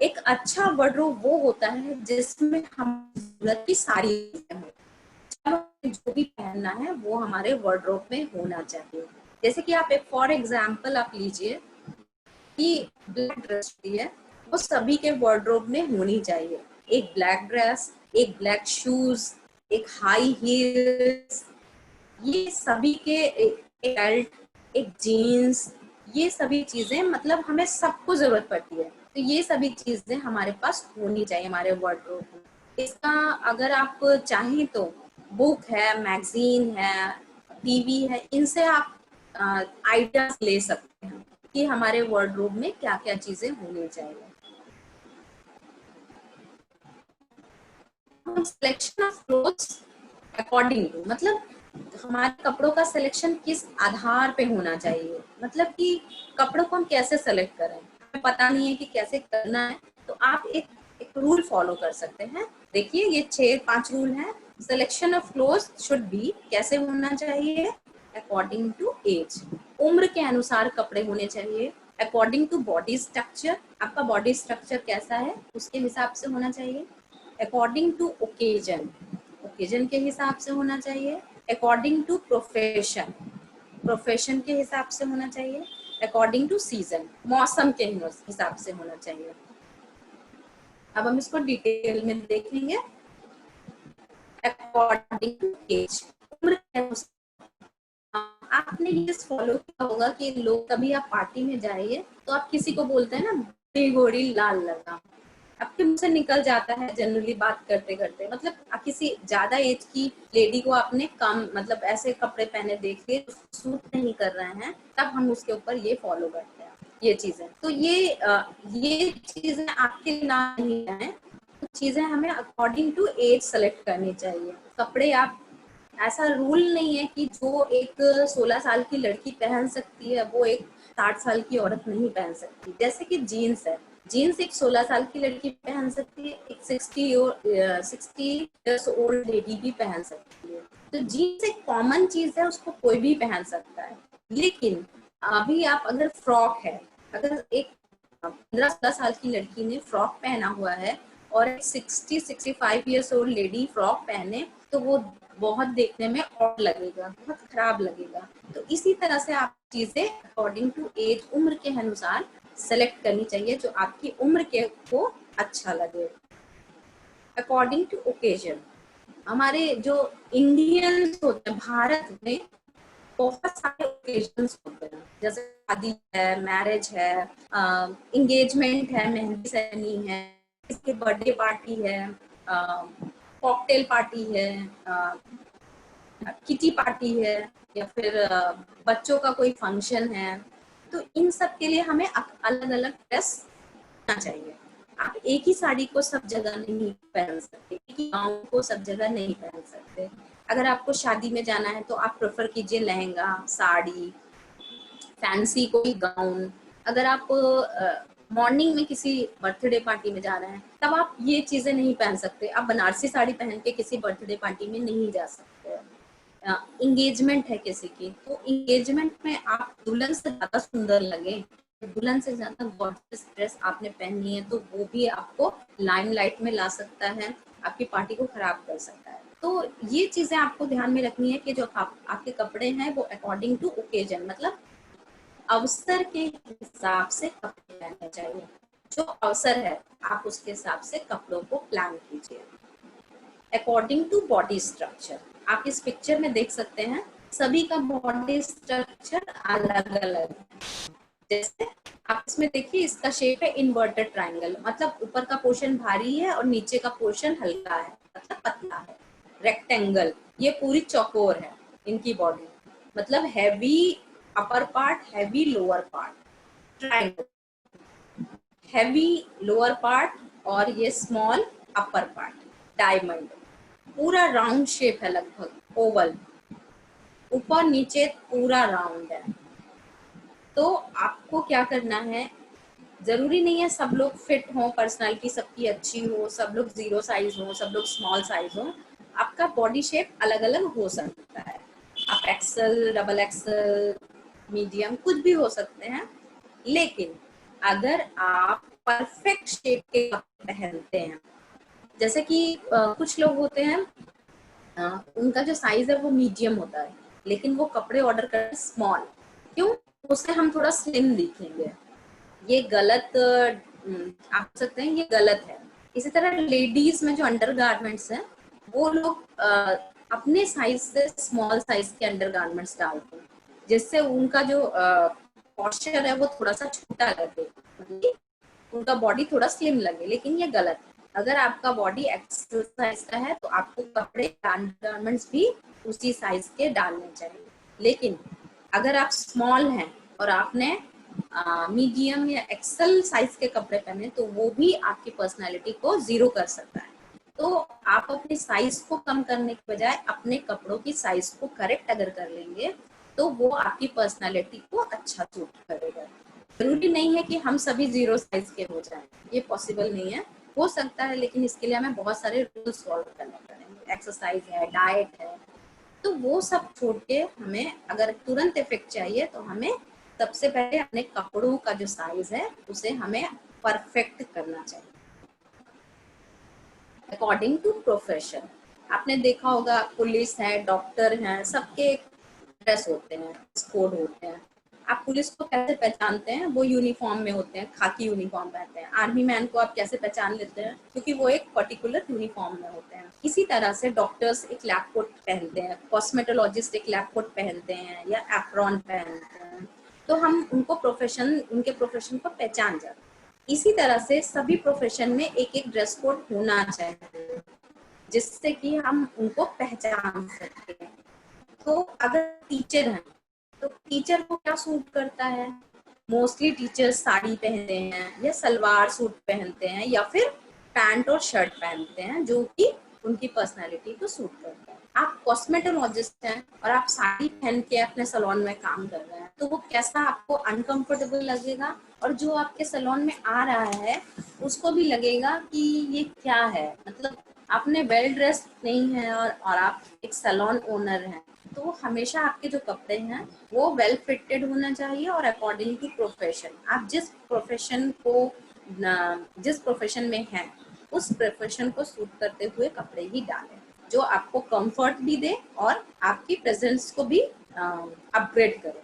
एक अच्छा वार्डरोब वो होता है जिसमें हम जरूरत की सारी चीजें हों, जो भी पहनना है वो हमारे वार्डरोब में होना चाहिए। जैसे कि आप एक फॉर एग्जाम्पल आप लीजिए कि ब्लैक ड्रेस है, वो सभी के वार्डरोब में होनी चाहिए। एक ब्लैक ड्रेस, एक ब्लैक शूज, एक हाई हील्स, ये सभी के एक बेल्ट, एक जीन्स, ये सभी चीजें मतलब हमें सबको जरूरत पड़ती है, तो ये सभी चीजें हमारे पास होनी चाहिए हमारे वार्डरोब में। इसका अगर आप चाहें तो बुक है, मैगजीन है, टीवी है, इनसे आप आइडियाज ले सकते हैं कि हमारे वार्डरोब में क्या क्या चीजें होनी चाहिए। Selection of clothes according to, मतलब हमारे कपड़ों का सिलेक्शन किस आधार पे होना चाहिए, मतलब कि कपड़ों को हम कैसे सेलेक्ट करें, हमें पता नहीं है कि कैसे करना है, तो आप एक रूल फॉलो कर सकते हैं। देखिए ये 6-5 रूल हैं। Selection of clothes should be, कैसे होना चाहिए, अकॉर्डिंग टू एज, उम्र के अनुसार कपड़े होने चाहिए। अकॉर्डिंग टू बॉडी स्ट्रक्चर, आपका बॉडी स्ट्रक्चर कैसा है उसके हिसाब से होना चाहिए। अकॉर्डिंग टू ओकेजन, ओकेजन के हिसाब से होना चाहिए, अकॉर्डिंग टू प्रोफेशन, प्रोफेशन के हिसाब से होना चाहिए, अकॉर्डिंग टू सीजन, मौसम के हिसाब से होना चाहिए। अब हम इसको डिटेल में देखेंगे। अकॉर्डिंग टू एज, उम्र के अनुसार आपने ये फॉलो किया होगा कि लोग, कभी आप पार्टी में जाइए तो आप किसी को बोलते हैं ना बूढ़ी घोड़ी लाल लगा, आपके मुंह से निकल जाता है जनरली बात करते करते। मतलब किसी ज्यादा एज की लेडी को आपने कम मतलब ऐसे कपड़े पहने देख लिए सूट नहीं कर रहे हैं, तब हम उसके ऊपर ये फॉलो करते हैं ये चीजें। तो ये चीजें आपके नाम नहीं है, चीजें हमें अकॉर्डिंग टू एज सेलेक्ट करनी चाहिए। कपड़े आप, ऐसा रूल नहीं है कि जो एक 16 साल की लड़की पहन सकती है वो एक 60 साल की औरत नहीं पहन सकती। जैसे कि जीन्स है, जीन्स एक 16 साल की लड़की पहन सकती है, एक 60 इयर्स ओल्ड लेडी भी पहन सकती है। तो जीन्स एक कॉमन चीज है, उसको कोई भी पहन सकता है। लेकिन अभी आप अगर फ्रॉक है, अगर एक 15-16 साल की लड़की ने फ्रॉक पहना हुआ है और एक 60-65 इयर्स ओल्ड लेडी फ्रॉक पहने, तो वो बहुत देखने में ऑड लगेगा, बहुत खराब लगेगा। तो इसी तरह से आप चीजें अकॉर्डिंग टू एज, उम्र के अनुसार सेलेक्ट करनी चाहिए जो आपकी उम्र के को अच्छा लगे। अकॉर्डिंग टू ओकेजन, हमारे जो इंडियंस होते हैं भारत में बहुत सारे ओकेजन्स होते हैं, जैसे शादी है, मैरिज है, एंगेजमेंट है, मेहंदी सेरेमनी है, किसके बर्थडे पार्टी है, कॉकटेल पार्टी है, किटी पार्टी है, या फिर बच्चों का कोई फंक्शन है। तो इन सब के लिए हमें अलग अलग ड्रेस होना चाहिए। आप एक ही साड़ी को सब जगह नहीं पहन सकते, एक ही गाउन को सब जगह नहीं पहन सकते। अगर आपको शादी में जाना है तो आप प्रेफर कीजिए लहंगा, साड़ी, फैंसी कोई गाउन। अगर आप मॉर्निंग में किसी बर्थडे पार्टी में जा रहे हैं तब आप ये चीजें नहीं पहन सकते। आप बनारसी साड़ी पहन के किसी बर्थडे पार्टी में नहीं जा सकते। इंगेजमेंट है किसी की, तो इंगेजमेंट में आप दुल्हन से ज्यादा सुंदर लगे, दुल्हन से ज्यादा गॉर्जियस ड्रेस आपने पहनी है, तो वो भी आपको लाइमलाइट में ला सकता है, आपकी पार्टी को खराब कर सकता है। तो ये चीजें आपको ध्यान में रखनी है कि जो आपके कपड़े हैं वो अकॉर्डिंग टू ओकेजन, मतलब अवसर के हिसाब से कपड़े पहनने चाहिए। जो अवसर है आप उसके हिसाब से कपड़ों को प्लान कीजिए। अकॉर्डिंग टू बॉडी स्ट्रक्चर, आप इस पिक्चर में देख सकते हैं सभी का बॉडी स्ट्रक्चर अलग अलग है। जैसे आप इसमें देखिए, इसका शेप है इन्वर्टेड ट्रायंगल, मतलब ऊपर का पोर्शन भारी है और नीचे का पोर्शन हल्का है, मतलब पतला है। रेक्टेंगल, ये पूरी चौकोर है इनकी बॉडी, मतलब heavy upper part, heavy lower part. Triangle, heavy lower part और ये स्मॉल अपर पार्ट। डायमंड, पूरा राउंड शेप है, लगभग ओवल, ऊपर नीचे पूरा राउंड है। तो आपको क्या करना है, जरूरी नहीं है सब लोग फिट हो, पर्सनालिटी सबकी अच्छी हो, सब लोग 0 साइज हो, सब लोग स्मॉल साइज हो। आपका बॉडी शेप अलग अलग हो सकता है, आप एक्सेल, डबल एक्सेल, मीडियम कुछ भी हो सकते हैं। लेकिन अगर आप परफेक्ट शेप के कपड़े पहनते हैं, जैसे कि कुछ लोग होते हैं उनका जो साइज है वो मीडियम होता है, लेकिन वो कपड़े ऑर्डर करते हैं स्मॉल, क्यों? उससे हम थोड़ा स्लिम दिखेंगे। ये गलत, आप सकते हैं ये गलत है। इसी तरह लेडीज में जो अंडर गारमेंट्स हैं, वो लोग अपने साइज से स्मॉल साइज के अंडर गारमेंट्स डालते हैं, जिससे उनका जो पॉस्चर है वो थोड़ा सा छोटा लगे, उनका बॉडी थोड़ा स्लिम लगे। लेकिन ये गलत है। अगर आपका बॉडी एक्सेल साइज का है तो आपको कपड़े, अंडर गारमेंट्स भी उसी साइज के डालने चाहिए। लेकिन अगर आप स्मॉल हैं और आपने मीडियम या एक्सेल साइज के कपड़े पहने, तो वो भी आपकी पर्सनालिटी को 0 कर सकता है। तो आप अपने साइज को कम करने के बजाय अपने कपड़ों की साइज को करेक्ट अगर कर लेंगे तो वो आपकी पर्सनालिटी को अच्छा सूट करेगा। जरूरी नहीं है कि हम सभी 0 साइज के हो जाएं, ये पॉसिबल नहीं है। हो सकता है, लेकिन इसके लिए हमें बहुत सारे रूल्स फॉलो करने पड़ेंगे, एक्सरसाइज है, डाइट है। तो वो सब छोड़ के हमें अगर तुरंत इफेक्ट चाहिए तो हमें सबसे पहले अपने कपड़ों का जो साइज है उसे हमें परफेक्ट करना चाहिए। अकॉर्डिंग टू प्रोफेशन, आपने देखा होगा पुलिस है, डॉक्टर हैं, सबके ड्रेस होते हैं, कोड होते हैं। आप पुलिस को कैसे पहचानते हैं? वो यूनिफॉर्म में होते हैं, खाकी यूनिफॉर्म पहनते हैं। आर्मी मैन को आप कैसे पहचान लेते हैं? क्योंकि वो एक पर्टिकुलर यूनिफॉर्म में होते हैं। इसी तरह से डॉक्टर्स एक लैब कोट पहनते हैं, कॉस्मेटोलॉजिस्ट एक लैब कोट पहनते हैं या एप्रॉन पहनते हैं, तो हम उनके प्रोफेशन को पहचान जाते हैं। इसी तरह से सभी प्रोफेशन में एक एक ड्रेस कोड होना चाहिए, जिससे कि हम उनको पहचान सकें। तो अगर टीचर हैं तो टीचर को क्या सूट करता है? मोस्टली टीचर्स साड़ी पहनते हैं या सलवार सूट पहनते हैं या फिर पैंट और शर्ट पहनते हैं, जो कि उनकी पर्सनालिटी को सूट करता है। आप कॉस्मेटोलॉजिस्ट हैं और आप साड़ी पहन के अपने सैलून में काम कर रहे हैं, तो वो कैसा आपको अनकंफर्टेबल लगेगा, और जो आपके सैलून में आ रहा है उसको भी लगेगा कि ये क्या है, मतलब आपने वेल ड्रेस नहीं है और आप एक सैलून ओनर हैं। तो हमेशा आपके जो कपड़े हैं वो वेल फिटेड होना चाहिए और अकॉर्डिंग टू प्रोफेशन। आप जिस प्रोफेशन में हैं उस प्रोफेशन को सूट करते हुए कपड़े ही डालें, जो आपको कंफर्ट भी दे और आपकी प्रेजेंस को भी अपग्रेड करे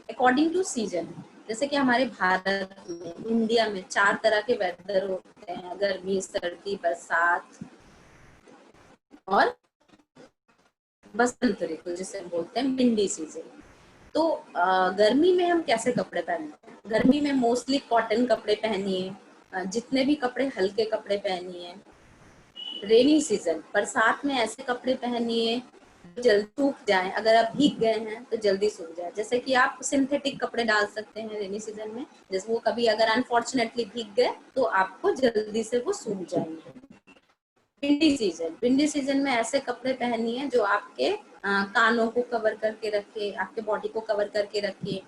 अकॉर्डिंग टू सीजन। जैसे कि हमारे भारत में, इंडिया में 4 तरह के वेदर होते हैं: गर्मी, सर्दी, बरसात और बसंत ऋतु, जिसे बोलते हैं विंडी सीजन। तो गर्मी में हम कैसे कपड़े पहनते हैं? गर्मी में मोस्टली कॉटन कपड़े पहनिए, जितने भी कपड़े हल्के कपड़े पहनिए। रेनी सीजन, बरसात में ऐसे कपड़े पहनिए जल्दी सूख जाए, अगर आप भीग गए हैं तो जल्दी सूख जाए। जैसे कि आप सिंथेटिक कपड़े डाल सकते हैं रेनी सीजन में, जैसे वो कभी अगर अनफॉर्चुनेटली भीग गए तो आपको जल्दी से वो सूख जाएंगे। विंडी सीजन में ऐसे कपड़े पहनिए जो आपके कानों को कवर करके रखे, आपके बॉडी को कवर करके रखे।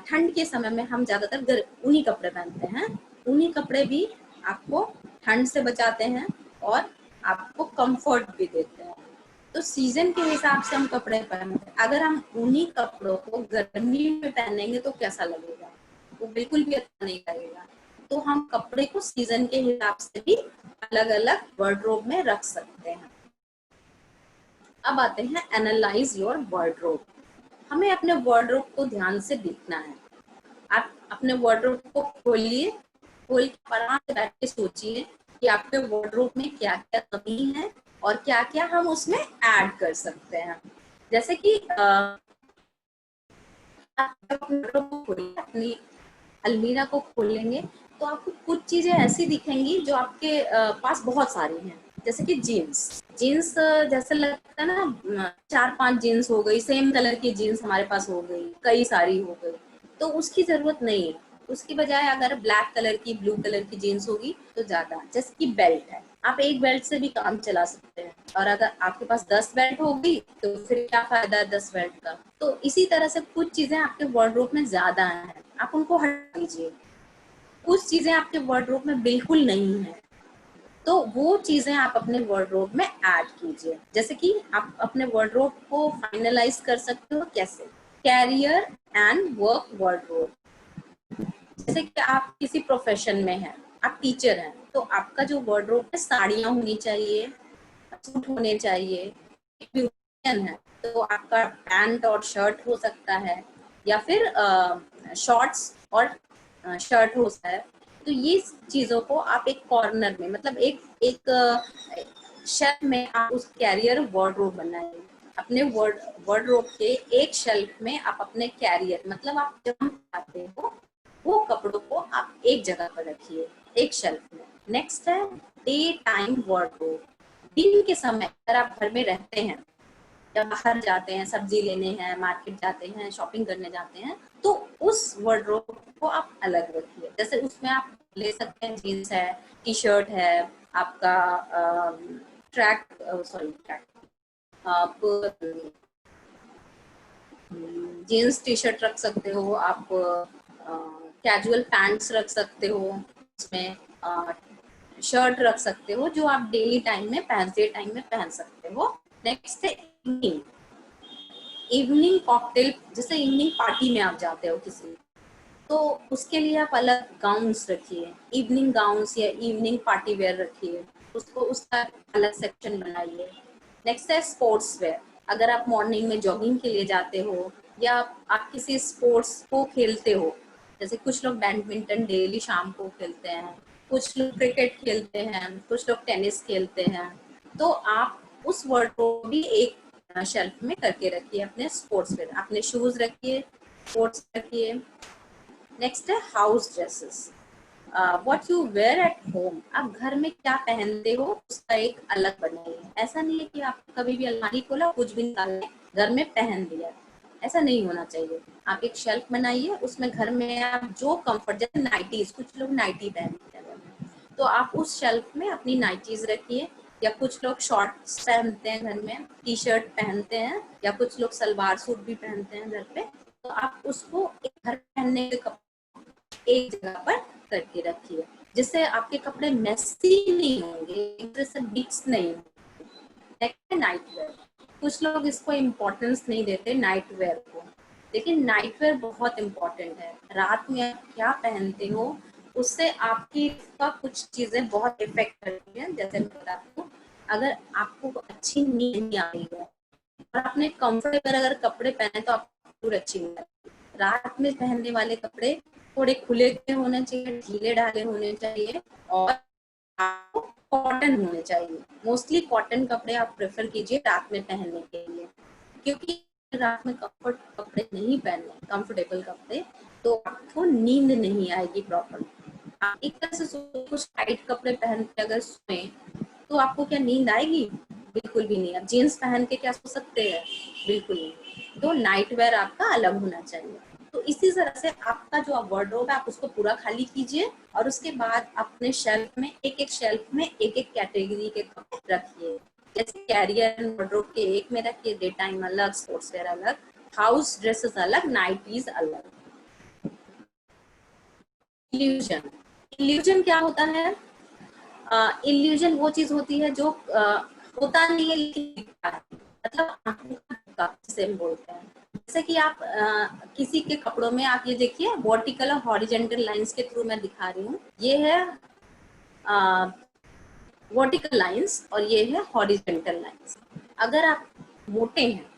ठंड के समय में हम ज्यादातर ऊनी कपड़े पहनते हैं। ऊनी कपड़े भी आपको ठंड से बचाते हैं और आपको कंफर्ट भी देते हैं। तो सीजन के हिसाब से हम कपड़े पहनते हैं। अगर हम ऊनी कपड़ों को गर्मी में पहनेंगे तो कैसा लगेगा? वो बिल्कुल भी अच्छा नहीं लगेगा। तो हम कपड़े को सीजन के हिसाब से भी अलग अलग वार्डरोब में रख सकते हैं। अब आते हैं एनालाइज योर वार्डरोब। हमें अपने वार्डरोब को ध्यान से देखना है। आप अपने वार्डरोब को खोलिए, खोल के आराम से बैठ के सोचिए कि आपके वार्डरोब में क्या क्या कमी है और क्या क्या हम उसमें ऐड कर सकते हैं। जैसे कि अपनी अलमीरा को खोलेंगे तो आपको कुछ चीजें ऐसी दिखेंगी जो आपके पास बहुत सारी हैं। जैसे कि जीन्स जैसे लगता है ना, 4-5 जीन्स हो गई, सेम कलर की जीन्स हमारे पास हो गई, कई सारी हो गई, तो उसकी जरूरत नहीं है। उसकी बजाय अगर ब्लैक कलर की, ब्लू कलर की जीन्स होगी तो ज्यादा। जैसे कि बेल्ट है, आप एक बेल्ट से भी काम चला सकते हैं, और अगर आपके पास 10 बेल्ट होगी तो फिर क्या फायदा है 10 बेल्ट का। तो इसी तरह से कुछ चीजें आपके वार्डरोब में ज्यादा हैं, आप उनको हटा दीजिए। कुछ चीजें आपके वार्डरोब में बिल्कुल नहीं है, तो वो चीजें आप अपने वार्डरोब में ऐड कीजिए। जैसे कि आप अपने वार्डरोब को फाइनलाइज कर सकते हो कैसे? Career and work wardrobe. जैसे कि आप किसी प्रोफेशन में हैं, आप टीचर हैं, तो आपका जो वार्डरोब है, साड़ियाँ होनी चाहिए, सूट होने चाहिए। ब्यूटिशियन है तो आपका पैंट और शर्ट हो सकता है, या फिर शॉर्ट्स और शर्ट हो सकता है। तो ये चीजों को आप एक कॉर्नर में, मतलब एक एक शेल्फ में आप उस कैरियर वार्डरोब बनाइए। अपने वार्डरोब के एक शेल्फ में आप अपने कैरियर, मतलब आप जब चाहते हो वो कपड़ों को आप एक जगह पर रखिए, एक शेल्फ में। नेक्स्ट है डे टाइम वार्डरोब। दिन के समय अगर आप घर में रहते हैं या बाहर जाते हैं, सब्जी लेने हैं, मार्केट जाते हैं, शॉपिंग करने जाते हैं, तो उस वार्डरोब को आप अलग रखिए। जैसे उसमें आप ले सकते हैं, जीन्स है, टी शर्ट है, आपका ट्रैक आप जीन्स टी शर्ट रख सकते हो, आप कैजुअल पैंट्स रख सकते हो, उसमें शर्ट रख सकते हो जो आप डेली टाइम में, डे टाइम में पहन सकते हो। नेक्स्ट है इवनिंग कॉकटेल। जैसे इवनिंग पार्टी में आप जाते हो किसी, तो उसके लिए आप अलग गाउन्स रखिए, इवनिंग गाउन्स या इवनिंग पार्टी वेयर रखिए। उसको उसका अलग सेक्शन बनाइए। नेक्स्ट है स्पोर्ट्स वेयर। अगर आप मॉर्निंग में जॉगिंग के लिए जाते हो या आप किसी स्पोर्ट्स को खेलते हो, जैसे कुछ लोग बैडमिंटन डेली शाम को खेलते हैं, कुछ लोग क्रिकेट खेलते हैं, कुछ लोग टेनिस खेलते हैं, तो आप उस वार्डरोब भी एक शेल्फ में करके रखिए अपने स्पोर्ट्स वेयर। अपने शूज रखिए, स्पोर्ट्स रखिए। नेक्स्ट है house dresses. What you wear at home. आप घर में क्या पहनते हो उसका एक अलग बनाइए। ऐसा नहीं है कि आप कभी भी अलमारी खोला कुछ भी निकाल घर में पहन दिया, ऐसा नहीं होना चाहिए। आप एक शेल्फ बनाइए, उसमें घर में आप जो कंफर्ट, जैसे नाइटीज, कुछ लोग नाइटी पहनते हैं तो आप उस शेल्फ में अपनी नाइटीज रखिए, या कुछ लोग शॉर्ट्स पहनते हैं घर में, टी शर्ट पहनते हैं, या कुछ लोग सलवार सूट भी पहनते हैं घर पे, तो आप उसको एक घर पहनने के एक जगह पर करके रखिए, जिससे आपके कपड़े मेसी नहीं होंगे, एक तरह से मिक्स नहीं होंगे। नाइट वेयर, कुछ लोग इसको इम्पोर्टेंस नहीं देते नाइट वेयर को, लेकिन नाइट वेयर बहुत इम्पोर्टेंट है। रात में आप क्या पहनते हो उससे आपकी का कुछ चीजें बहुत इफेक्ट करती हैं। जैसे मैं बताती हूँ, अगर आपको अच्छी नींद नहीं आ रही है और आपने कंफर्टेबल अगर कपड़े पहने तो आपको अच्छी नींद आएगी। रात में पहनने वाले कपड़े थोड़े खुले होने चाहिए, ढीले ढाले होने चाहिए, और आपको कॉटन होने चाहिए। मोस्टली कॉटन कपड़े आप प्रेफर कीजिए रात में पहनने के लिए, क्योंकि रात में कंफर्ट कपड़े नहीं पहनने, कंफर्टेबल कपड़े, तो आपको नींद नहीं आएगी प्रॉपर। आप एक तरह से कुछ टाइट कपड़े पहन के अगर सोए तो आपको क्या नींद आएगी? बिल्कुल भी नहीं। आप जीन्स पहन के क्या सो सकते हैं? बिल्कुल नहीं। तो नाइट वेयर आपका अलग होना चाहिए। तो इसी तरह से आपका जो वार्डरोब है आप उसको पूरा खाली कीजिए, और उसके बाद अपने शेल्फ में एक शेल्फ में एक कैटेगरी के कपड़े रखिए। जैसे कैरियर एंड वार्डरोब के एक में रखिए, डे टाइम अलग, स्पोर्ट्स वेयर अलग, हाउस ड्रेसेस अलग, नाइटीज अलग। इल्यूजन, इल्यूजन क्या होता है? इल्यूजन वो चीज होती है जो होता नहीं है लेकिन दिखता है, मतलब आंखों का धोखा जिसे हम बोलते हैं। जैसे कि आप किसी के कपड़ों में आप ये देखिए, वर्टिकल और हॉरिजेंटल लाइंस के थ्रू मैं दिखा रही हूँ। ये है वर्टिकल लाइंस और ये है हॉरिजेंटल लाइंस। अगर आप मोटे हैं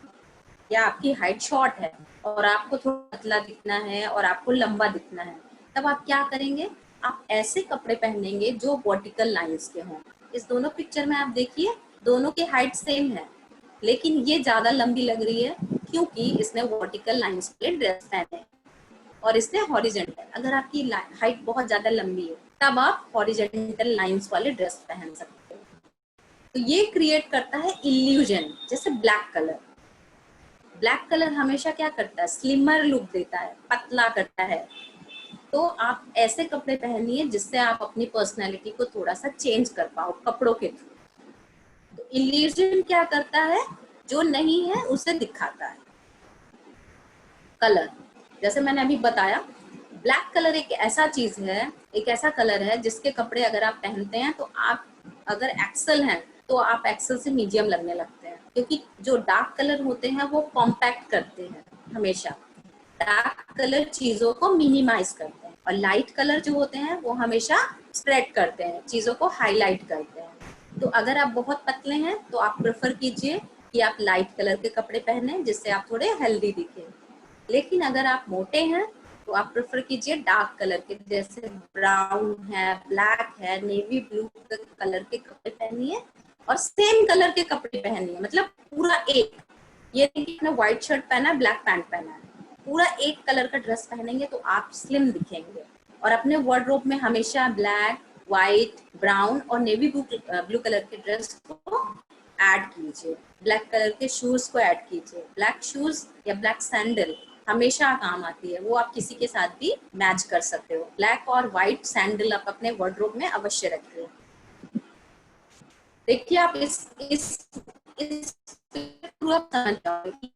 या आपकी हाइट शॉर्ट है और आपको थोड़ा पतला दिखना है और आपको लंबा दिखना है, तब आप क्या करेंगे? आप ऐसे कपड़े पहनेंगे जो वर्टिकल लाइंस के हों। इस दोनों पिक्चर में आप देखिए, दोनों की हाइट सेम है, लेकिन ये ज्यादा लंबी लग रही है क्योंकि इसने वर्टिकल लाइंस के ड्रेस पहने और इसने हॉरिजेंटल। अगर आपकी हाइट बहुत ज्यादा लंबी है तब आप हॉरिजेंटल लाइंस वाले ड्रेस पहन सकते हो। तो ये क्रिएट करता है इल्यूजन। जैसे ब्लैक कलर, ब्लैक कलर हमेशा क्या करता है? स्लिमर लुक देता है, पतला करता है। तो आप ऐसे कपड़े पहनिए जिससे आप अपनी पर्सनैलिटी को थोड़ा सा चेंज कर पाओ कपड़ों के थ्रू। तो इल्यूजन क्या करता है? जो नहीं है उसे दिखाता है। कलर, जैसे मैंने अभी बताया, ब्लैक कलर एक ऐसा चीज है, एक ऐसा कलर है जिसके कपड़े अगर आप पहनते हैं तो आप अगर एक्सेल हैं तो आप एक्सेल से मीडियम लगने लगते हैं, क्योंकि जो डार्क कलर होते हैं वो कॉम्पैक्ट करते हैं हमेशा। डार्क कलर चीजों को मिनिमाइज करते हैं, और लाइट कलर जो होते हैं वो हमेशा स्प्रेड करते हैं, चीजों को हाईलाइट करते हैं। तो अगर आप बहुत पतले हैं तो आप प्रेफर कीजिए कि आप लाइट कलर के कपड़े पहने जिससे आप थोड़े हेल्दी दिखें। लेकिन अगर आप मोटे हैं तो आप प्रेफर कीजिए डार्क कलर के, जैसे ब्राउन है, ब्लैक है, नेवी ब्लू कलर के कपड़े पहनिए, और सेम कलर के कपड़े पहनिए। मतलब पूरा एक, ये नहीं कि आपने व्हाइट शर्ट पहना है, ब्लैक पैंट पहना है, पूरा एक कलर का ड्रेस पहनेंगे तो आप स्लिम दिखेंगे। और अपने वार्डरोब में हमेशा ब्लैक, व्हाइट, ब्राउन और नेवी ब्लू कलर के ड्रेस को ऐड कीजिए। ब्लैक कलर के शूज को ऐड कीजिए। ब्लैक शूज या ब्लैक सैंडल हमेशा काम आती है, वो आप किसी के साथ भी मैच कर सकते हो। ब्लैक और व्हाइट सैंडल आप अपने वार्डरोब में अवश्य रखिए। देखिए आप इस समझ जाओगे,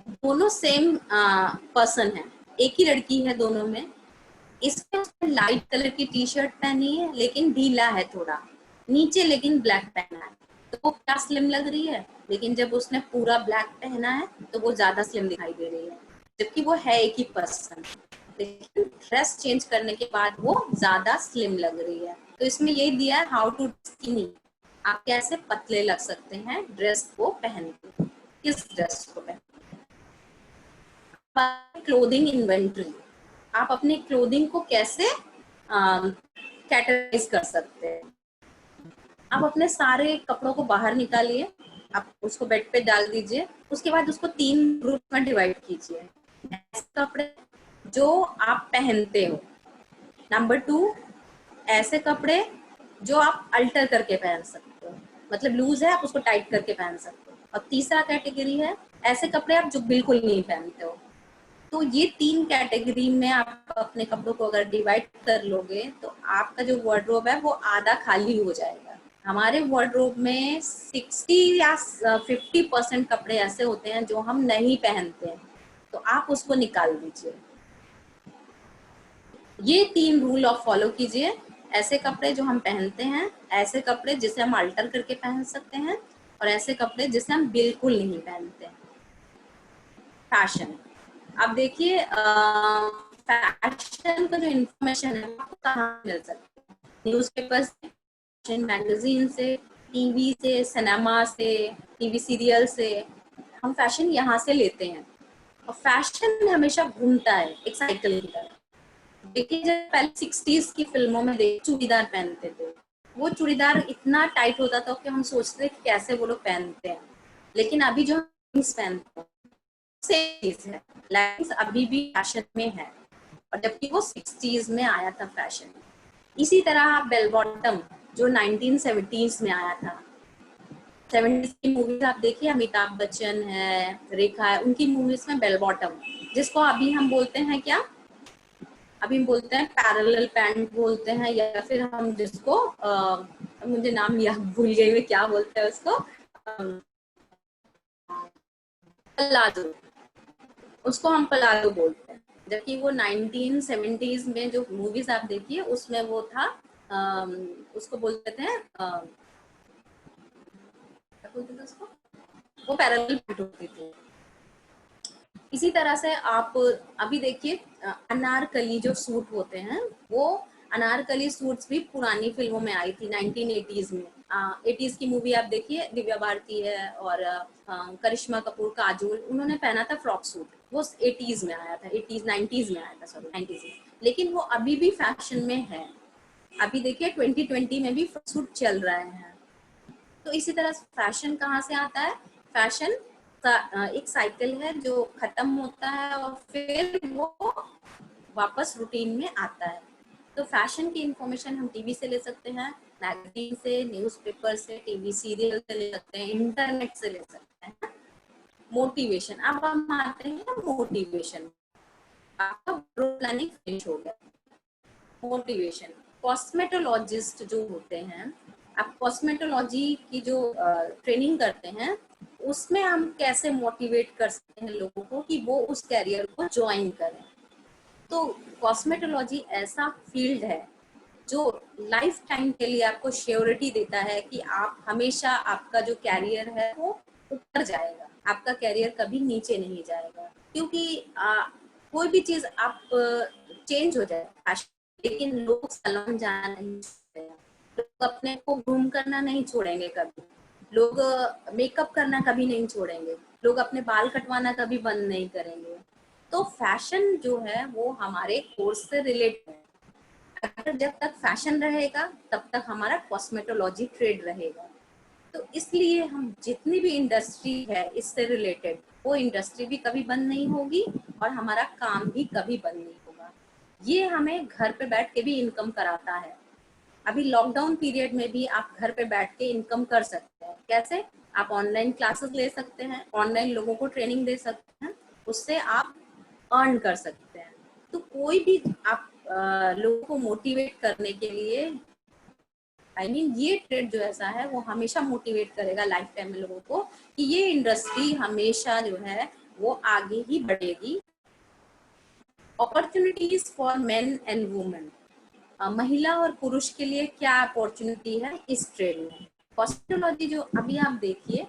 दोनों सेम पर्सन है, एक ही लड़की है दोनों में। इसमें उसने लाइट कलर की टी शर्ट पहनी है लेकिन ढीला है थोड़ा नीचे, लेकिन ब्लैक पहना है, तो वो क्या स्लिम लग रही है। लेकिन जब उसने पूरा ब्लैक पहना है तो वो ज्यादा स्लिम दिखाई दे रही है, जबकि वो है एक ही पर्सन। लेकिन ड्रेस चेंज करने के बाद वो ज्यादा स्लिम लग रही है। तो इसमें यही दिया है हाउ टू स्किनी, आप कैसे पतले लग सकते हैं ड्रेस को पहन के। किस ड्रेस को पहन, क्लोथिंग इन्वेंटरी, आप अपने क्लोथिंग को कैसे कैटेगराइज कर सकते हैं। आप अपने सारे कपड़ों को बाहर निकालिए, आप उसको बेड पे डाल दीजिए, उसके बाद उसको 3 ग्रुप में डिवाइड कीजिए। ऐसे कपड़े जो आप पहनते हो, नंबर 2 ऐसे कपड़े जो आप अल्टर करके पहन सकते हो, मतलब लूज है आप उसको टाइट करके पहन सकते हो, और तीसरा कैटेगरी है ऐसे कपड़े आप जो बिल्कुल नहीं पहनते हो। तो ये 3 कैटेगरी में आप अपने कपड़ों को अगर डिवाइड कर लोगे तो आपका जो वार्डरोब है वो आधा खाली हो जाएगा। हमारे वार्डरोब में 60 या 50% कपड़े ऐसे होते हैं जो हम नहीं पहनते हैं, तो आप उसको निकाल दीजिए। ये 3 रूल ऑफ फॉलो कीजिए। ऐसे कपड़े जो हम पहनते हैं, ऐसे कपड़े जिसे हम अल्टर करके पहन सकते हैं, और ऐसे कपड़े जिसे हम बिल्कुल नहीं पहनते। फैशन, अब देखिए फैशन का जो इंफॉर्मेशन है आपको कहाँ मिल सकती है? न्यूज़पेपर से, फैशन मैगजीन से, टीवी से, सिनेमा से, टीवी सीरियल से, हम फैशन यहाँ से लेते हैं। और फैशन हमेशा घूमता है एक साइकिल की तरह। देखिए जब पहले 60s की फिल्मों में चूड़ीदार पहनते थे, वो चूड़ीदार इतना टाइट होता था कि हम सोचते थे कैसे वो लोग पहनते हैं। लेकिन अभी जो जींस पहनते हैं सेम चीज है, लेगिंग्स अभी भी फैशन में है, और जबकि वो 60s में आया था फैशन। इसी तरह बेल बॉटम जो 1970s में आया था, 70s की मूवीज आप देखिए, अमिताभ बच्चन है, रेखा है, उनकी मूवीज में बेल बॉटम, जिसको अभी हम बोलते हैं क्या, अभी हम बोलते हैं पैरेलल पैंट बोलते हैं, या फिर हम जिसको मुझे नाम याद भूल गई मैं क्या बोलते हैं उसको, पलाजो, उसको हम पलाजो बोलते हैं। जबकि वो 1970s में जो मूवीज आप देखिए उसमें वो था उसको बोलते थे क्या बोलते थे उसको, वो पैरेलल पैंट होती थी। इसी तरह से आप अभी देखिए अनारकली जो सूट होते हैं, वो अनारकली सूट्स भी पुरानी फिल्मों में आई थी 1980s में। 80s की मूवी आप देखिए, दिव्या भारती है और करिश्मा कपूर, काजोल, उन्होंने पहना था फ्रॉक सूट, वो 80s में आया था, 80s 90s में आया था, सॉरी 90s में, लेकिन वो अभी भी फैशन में है। अभी देखिए 2020 में भी सूट चल रहे हैं। तो इसी तरह फैशन कहाँ से आता है, फैशन एक साइकिल है जो खत्म होता है और फिर वो वापस रूटीन में आता है। तो फैशन की इंफॉर्मेशन हम टीवी से ले सकते हैं, मैगजीन से, न्यूज़पेपर से, टीवी सीरियल से ले सकते हैं, इंटरनेट से ले सकते हैं। मोटिवेशन, अब हम आते हैं मोटिवेशन, आपका प्लानिंग फिनिश हो गया। मोटिवेशन, कॉस्मेटोलॉजिस्ट जो होते हैं, आप कॉस्मेटोलॉजी की जो ट्रेनिंग करते हैं, उसमें हम कैसे मोटिवेट कर सकते हैं लोगों को कि वो उस कैरियर को ज्वाइन करें। तो कॉस्मेटोलॉजी ऐसा फील्ड है जो लाइफ टाइम के लिए आपको श्योरिटी देता है कि आप हमेशा, आपका जो कैरियर है वो ऊपर जाएगा, आपका कैरियर कभी नीचे नहीं जाएगा। क्योंकि कोई भी चीज आप चेंज हो जाए, लेकिन लोग सैलून जाना नहीं छोड़ेंगे, लोग अपने को ग्रूम करना नहीं छोड़ेंगे कभी, लोग मेकअप करना कभी नहीं छोड़ेंगे, लोग अपने बाल कटवाना कभी बंद नहीं करेंगे। तो फैशन जो है वो हमारे कोर्स से रिलेटेड है। अगर जब तक फैशन रहेगा तब तक हमारा कॉस्मेटोलॉजी ट्रेड रहेगा। तो इसलिए हम जितनी भी इंडस्ट्री है इससे रिलेटेड, वो इंडस्ट्री भी कभी बंद नहीं होगी और हमारा काम भी कभी बंद नहीं होगा। ये हमें घर पे बैठ के भी इनकम कराता है। अभी लॉकडाउन पीरियड में भी आप घर पे बैठ के इनकम कर सकते हैं। कैसे? आप ऑनलाइन क्लासेस ले सकते हैं, ऑनलाइन लोगों को ट्रेनिंग दे सकते हैं, उससे आप अर्न कर सकते हैं। तो कोई भी आप लोगों को मोटिवेट करने के लिए, ये ट्रेड जो ऐसा है वो हमेशा मोटिवेट करेगा लाइफ टाइम में लोगों को कि ये इंडस्ट्री हमेशा जो है वो आगे ही बढ़ेगी। Opportunities for main and women, महिला और पुरुष के लिए क्या अपॉर्चुनिटी है इस ट्रेड में। कॉस्मेटोलॉजी जो अभी आप देखिए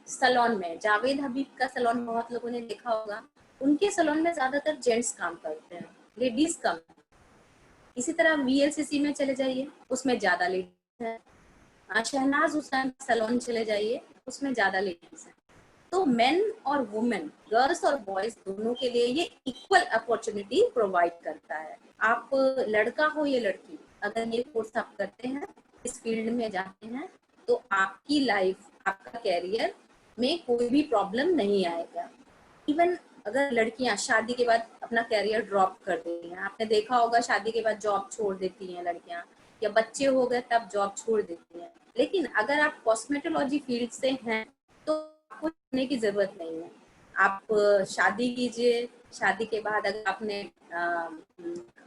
सलोन में, जावेद हबीब का सलोन बहुत लोगों ने देखा होगा, उनके सलोन में ज्यादातर जेंट्स काम करते हैं, लेडीज कम है। इसी तरह वीएलसीसी में चले जाइए, उसमें ज्यादा लेडीज है। शहनाज हुसैन सैलून चले जाइए, उसमें ज्यादा लेडीज है। तो मेन और वुमेन, गर्ल्स और बॉयज दोनों के लिए ये इक्वल अपॉर्चुनिटी प्रोवाइड करता है। आप लड़का हो या लड़की, अगर ये कोर्स आप करते हैं, इस फील्ड में जाते हैं, तो आपकी लाइफ, आपका कैरियर में कोई भी प्रॉब्लम नहीं आएगा। इवन अगर लड़कियां शादी के बाद अपना कैरियर ड्रॉप कर देती हैं, आपने देखा होगा शादी के बाद जॉब छोड़ देती हैं लड़कियां, या बच्चे हो गए तब जॉब छोड़ देती हैं। लेकिन अगर आप कॉस्मेटोलॉजी फील्ड से हैं तो आपको छोड़ने की जरूरत नहीं है। आप शादी कीजिए, शादी के बाद अगर आपने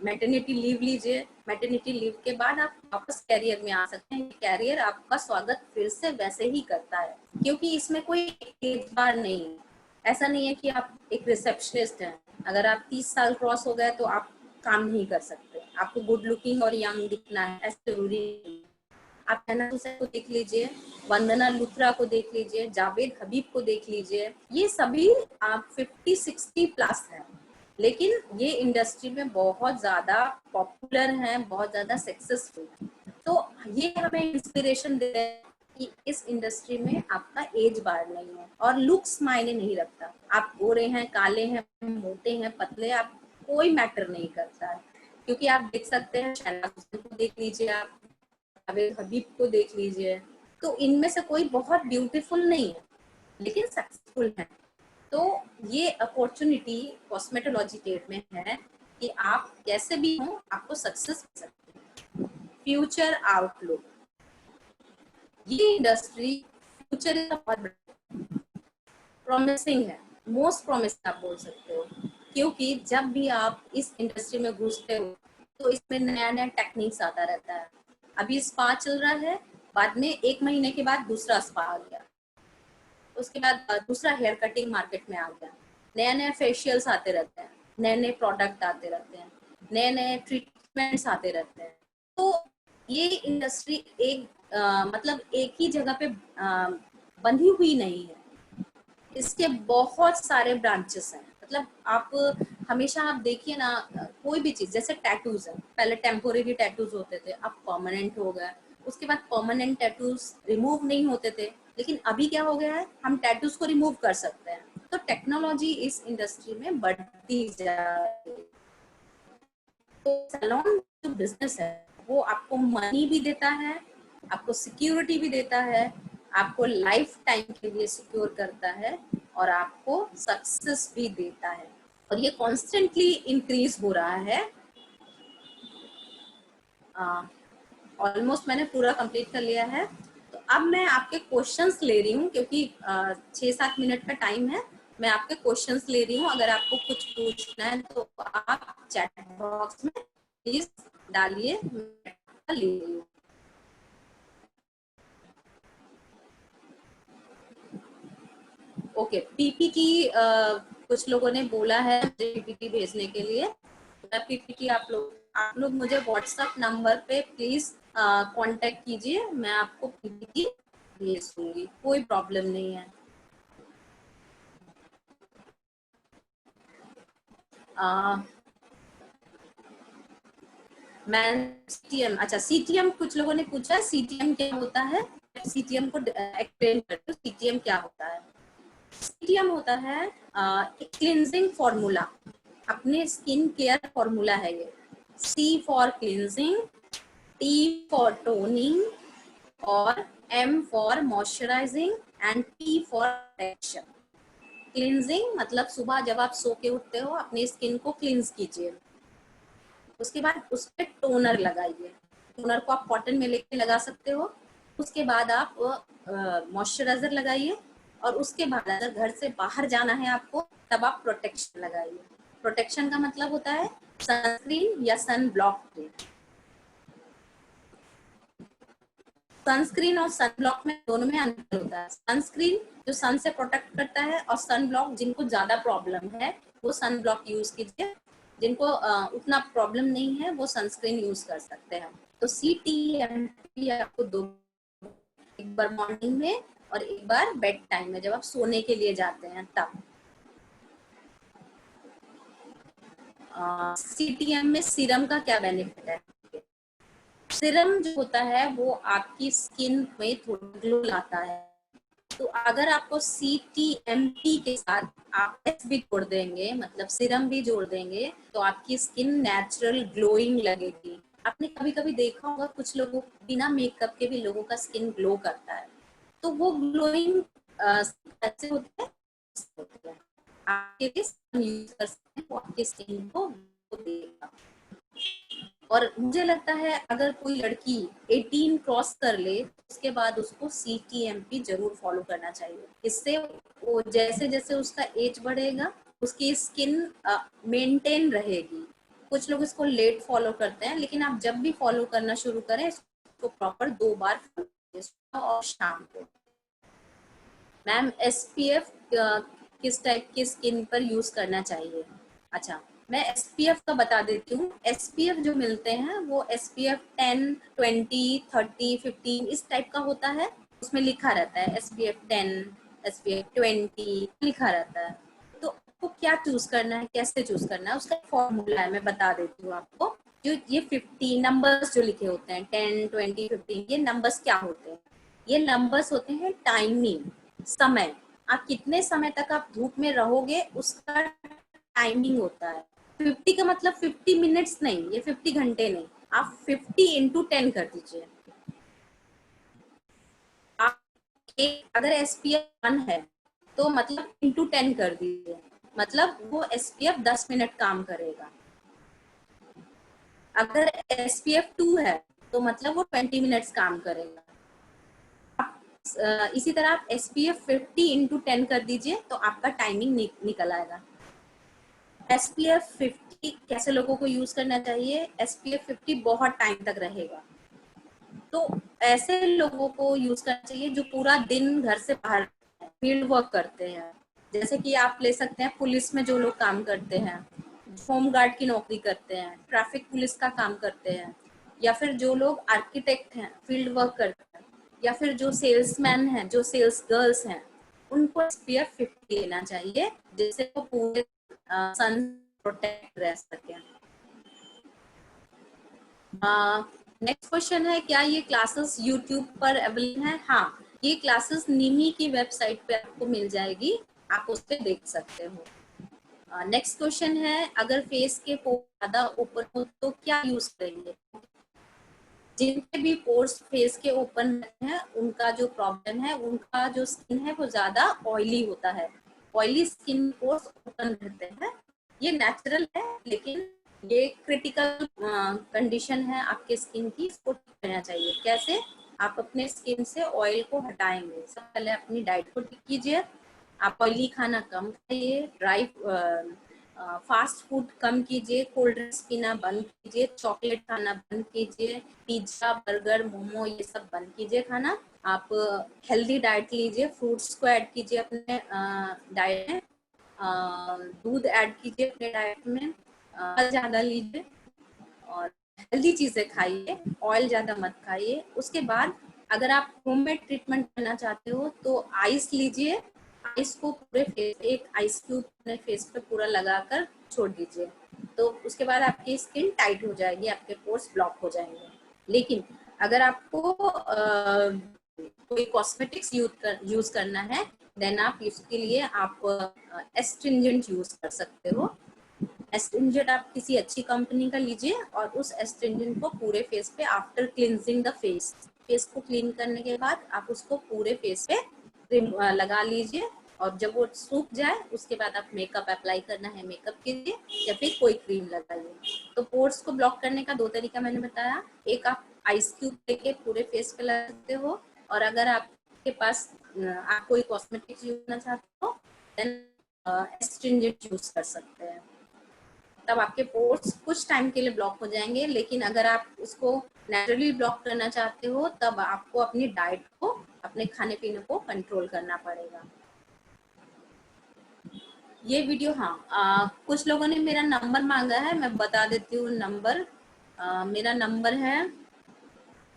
मैटरनिटी लीव लीजिए, मैटरनिटी लीव के बाद आप वापस कैरियर में आ सकते हैं। कैरियर आपका स्वागत फिर से वैसे ही करता है, क्योंकि इसमें कोई एज बार नहीं है। ऐसा नहीं है कि आप एक रिसेप्शनिस्ट हैं, अगर आप 30 साल क्रॉस हो गए तो आप काम नहीं कर सकते। आपको गुड लुकिंग और यंग दिखना है, ऐसा जरूरी नहीं। आप शहनाज हुसैन को देख लीजिए, वंदना लुथरा को देख लीजिए, जावेद हबीब को देख लीजिए, ये सभी आप 50-60 प्लस हैं, लेकिन ये इंडस्ट्री में बहुत ज्यादा पॉपुलर हैं, बहुत ज्यादा सक्सेसफुल हैं। तो ये हमें इंस्पिरेशन दे रहे हैं कि इस इंडस्ट्री में आपका एज बार नहीं है और लुक्स मायने नहीं रखता। आप गोरे हैं, काले हैं, मोटे हैं, पतले, आप कोई मैटर नहीं करता है। क्योंकि आप देख सकते हैं, शहनाज हुसैन को देख लीजिए, आप जावेद हबीब को देख लीजिए, तो इनमें से कोई बहुत ब्यूटीफुल नहीं है लेकिन सक्सेसफुल है। तो ये अपॉर्चुनिटी कॉस्मेटोलॉजी ट्रेड में है कि आप कैसे भी हो, आपको सक्सेस मिल सकती है। फ्यूचर आउटलुक, ये इंडस्ट्री फ्यूचर का बहुत प्रॉमिसिंग है, मोस्ट प्रॉमिसिंग आप बोल सकते हो। क्योंकि जब भी आप इस इंडस्ट्री में घुसते हो तो इसमें नया नया टेक्निक्स आता रहता है। अभी स्पा चल रहा है, बाद में 1 महीने के बाद दूसरा स्पा आ गया, उसके बाद दूसरा हेयर कटिंग मार्केट में आ गया। नया नया फेशियल्स आते रहते हैं, नए नए प्रोडक्ट आते रहते हैं, नए नए ट्रीटमेंट्स आते रहते हैं। तो ये इंडस्ट्री एक मतलब एक ही जगह पे बंधी हुई नहीं है, इसके बहुत सारे ब्रांचेस हैं। मतलब आप हमेशा आप देखिए ना, कोई भी चीज, जैसे टैटूज है, पहले टेम्पोरेरी टैटूज होते थे, अब परमानेंट हो गए। उसके बाद परमानेंट टैटूज रिमूव नहीं होते थे, लेकिन अभी क्या हो गया है, हम टैटूज को रिमूव कर सकते हैं। तो टेक्नोलॉजी इस इंडस्ट्री में बढ़ती जा रही है। तो सैलून जो बिजनेस है वो आपको मनी भी देता है, आपको सिक्योरिटी भी देता है, आपको लाइफ टाइम के लिए सिक्योर करता है, और आपको सक्सेस भी देता है। और ये कॉन्स्टेंटली इंक्रीज हो रहा है। ऑलमोस्ट मैंने पूरा कंप्लीट कर लिया है। तो अब मैं आपके क्वेश्चंस ले रही हूँ, क्योंकि 6-7 मिनट का टाइम है। मैं आपके क्वेश्चंस ले रही हूँ, अगर आपको कुछ पूछना है तो आप चैट बॉक्स में प्लीज डालिए, मैं ले रही हूँ। ओके, पीपीटी कुछ लोगों ने बोला है पीपीटी भेजने के लिए। पीपीटी आप लोग मुझे व्हाट्सएप नंबर पे प्लीज कांटेक्ट कीजिए, मैं आपको पीपीटी भेज दूंगी, कोई प्रॉब्लम नहीं है। मैं सीटीएम, अच्छा सीटीएम कुछ लोगों ने पूछा, सीटीएम क्या होता है, सीटीएम को एक्सप्लेन करती हूँ। सीटीएम क्या होता है? सीटीएम होता है एक क्लिनजिंग फॉर्मूला, अपने स्किन केयर फॉर्मूला है ये। C for cleansing, T for toning, और M for moisturising, and P for protection. Cleansing मतलब सुबह जब आप सो के उठते हो अपनी स्किन को क्लींस कीजिए, उसके बाद उस पर टोनर लगाइए। टोनर को आप कॉटन में लेके लगा सकते हो। उसके बाद आप मॉइस्चराइजर लगाइए, और उसके बाद अगर घर से बाहर जाना है आपको, तब आप प्रोटेक्शन लगाइए। प्रोटेक्शन का मतलब होता है सनस्क्रीन या सन ब्लॉक क्रीम। सनस्क्रीन और सन ब्लॉक में दोनों में अंतर होता है। सनस्क्रीन जो सन से प्रोटेक्ट करता है, और सन ब्लॉक जिनको ज्यादा प्रॉब्लम है वो सन ब्लॉक यूज कीजिए, जिनको उतना प्रॉब्लम नहीं है वो सनस्क्रीन यूज कर सकते हैं। तो CTMP आपको दो, एक बार मॉर्निंग में और एक बार बेड टाइम में, जब आप सोने के लिए जाते हैं तब। CTM में सीरम का क्या बेनिफिट है? सीरम जो होता है वो आपकी स्किन में थोड़ा ग्लो लाता है। तो अगर आपको CTMP के साथ आप एस भी जोड़ देंगे, मतलब सीरम भी जोड़ देंगे, तो आपकी स्किन नेचुरल ग्लोइंग लगेगी। आपने कभी कभी देखा होगा कुछ लोगों बिना मेकअप के भी लोगों का स्किन ग्लो करता है, तो वो ग्लोइंग कैसे होता है? आपके लिए यूज कर सकते हैं, वो आपके स्किन को ग्लो देगा। और मुझे लगता है अगर कोई लड़की 18 क्रॉस कर ले उसके बाद उसको CTMP जरूर फॉलो करना चाहिए। इससे वो जैसे जैसे उसका एज बढ़ेगा उसकी स्किन मेंटेन रहेगी। कुछ लोग इसको लेट फॉलो करते हैं, लेकिन आप जब भी फॉलो करना शुरू करें इसको प्रॉपर 2 बार फॉलो कीजिए, सुबह और शाम को। मैम SPF किस टाइप की स्किन पर यूज करना चाहिए? अच्छा, मैं SPF का बता देती हूँ। SPF जो मिलते हैं वो SPF 10, 20, 30, 15 इस टाइप का होता है। उसमें लिखा रहता है SPF 10, SPF 20 लिखा रहता है। तो आपको क्या चूज करना है, कैसे चूज करना है, उसका फॉर्मूला है, मैं बता देती हूँ आपको। जो ये 50 नंबर्स जो लिखे होते हैं 10, 20, 15, ये नंबर्स क्या होते हैं? ये नंबर्स होते हैं टाइमिंग, समय। आप कितने समय तक आप धूप में रहोगे उसका टाइमिंग होता है। 50 का मतलब 50 मिनट्स नहीं, ये 50 घंटे नहीं, आप 50 इंटू 10 कर दीजिए। आप अगर SPF 1 है तो मतलब इंटू 10 कर दीजिए, मतलब वो SPF 10 मिनट काम करेगा। अगर SPF 2 है तो मतलब वो 20 मिनट्स काम करेगा। इसी तरह आप SPF 50 इंटू 10 कर दीजिए तो आपका टाइमिंग निकल आएगा। SPF 50 कैसे लोगों को यूज करना चाहिए? SPF 50 बहुत टाइम तक रहेगा, तो ऐसे लोगों को यूज करना चाहिए जो पूरा दिन घर से बाहर फील्ड वर्क करते हैं। जैसे कि आप ले सकते हैं पुलिस में जो लोग काम करते हैं, होम गार्ड की नौकरी करते हैं, ट्रैफिक पुलिस का काम करते हैं, या फिर जो लोग आर्किटेक्ट हैं, फील्ड वर्क करते हैं, या फिर जो सेल्समैन हैं, जो सेल्स गर्ल्स हैं, उनको SPF 50 लेना चाहिए जिससे वो पूरे सन प्रोटेक्ट रह सके। नेक्स्ट क्वेश्चन है, क्या ये क्लासेस यूट्यूब पर अवेलेबल हैं? हाँ, ये क्लासेस निमी की वेबसाइट पे आपको मिल जाएगी, आप उस पर देख सकते हो। नेक्स्ट क्वेश्चन है, अगर फेस के पोर्स ज्यादा ओपन हो तो क्या यूज करेंगे? जिनके भी पोर्स फेस के ओपन हैं उनका जो प्रॉब्लम है, उनका जो स्किन है वो ज्यादा ऑयली होता है। ऑयली स्किन पोर्स ओपन रहते हैं, ये नेचुरल है, लेकिन ये क्रिटिकल कंडीशन है आपके स्किन की, इसको ठीक करना चाहिए। कैसे? आप अपने स्किन से ऑयल को हटाएंगे। सबसे पहले अपनी डाइट को ठीक कीजिए, आप ऑयली खाना कम खाइए, ड्राई फास्ट फूड कम कीजिए, कोल्ड ड्रिंक्स पीना बंद कीजिए, चॉकलेट खाना बंद कीजिए, पिज्जा, बर्गर, मोमो ये सब बंद कीजिए खाना। आप हेल्दी डाइट लीजिए, फ्रूट्स को ऐड कीजिए अपने डाइट में, दूध ऐड कीजिए अपने डाइट में, फल ज्यादा लीजिए और हेल्दी चीजें खाइए, ऑयल ज्यादा मत खाइए। उसके बाद अगर आप होममेड ट्रीटमेंट करना चाहते हो तो आइस लीजिए, आइस को पूरे फेस, एक आइस क्यूब अपने फेस पे पूरा लगाकर छोड़ दीजिए, तो उसके बाद आपकी स्किन टाइट हो जाएगी, आपके पोर्स ब्लॉक हो जाएंगे। लेकिन अगर आपको कोई कॉस्मेटिक्स यूज करना है देन आप इसके लिए आप एस्ट्रिंजेंट यूज कर सकते हो। एस्ट्रिंजेंट आप किसी अच्छी कंपनी का लीजिए और उस एस्ट्रिंजेंट को पूरे फेस पे after cleansing the face, face को क्लीन करने के बाद आप उसको पूरे फेस पे लगा लीजिए, और जब वो सूख जाए उसके बाद आप मेकअप अप्लाई करना है मेकअप कीजिए, या फिर कोई क्रीम लगाइए। तो पोर्स को ब्लॉक करने का 2 तरीका मैंने बताया, एक आप आइस क्यूब लेके पूरे फेस पे लगा सकते हो, और अगर आपके पास आप कोई कॉस्मेटिक्स यूज करना चाहते हो देन एस्ट्रिंजेंट यूज कर सकते हैं, तब आपके पोर्स कुछ टाइम के लिए ब्लॉक हो जाएंगे। लेकिन अगर आप उसको नेचुरली ब्लॉक करना चाहते हो तब आपको अपनी डाइट को, अपने खाने पीने को कंट्रोल करना पड़ेगा। ये वीडियो, हाँ, कुछ लोगों ने मेरा नंबर मांगा है, मैं बता देती हूँ नंबर। मेरा नंबर है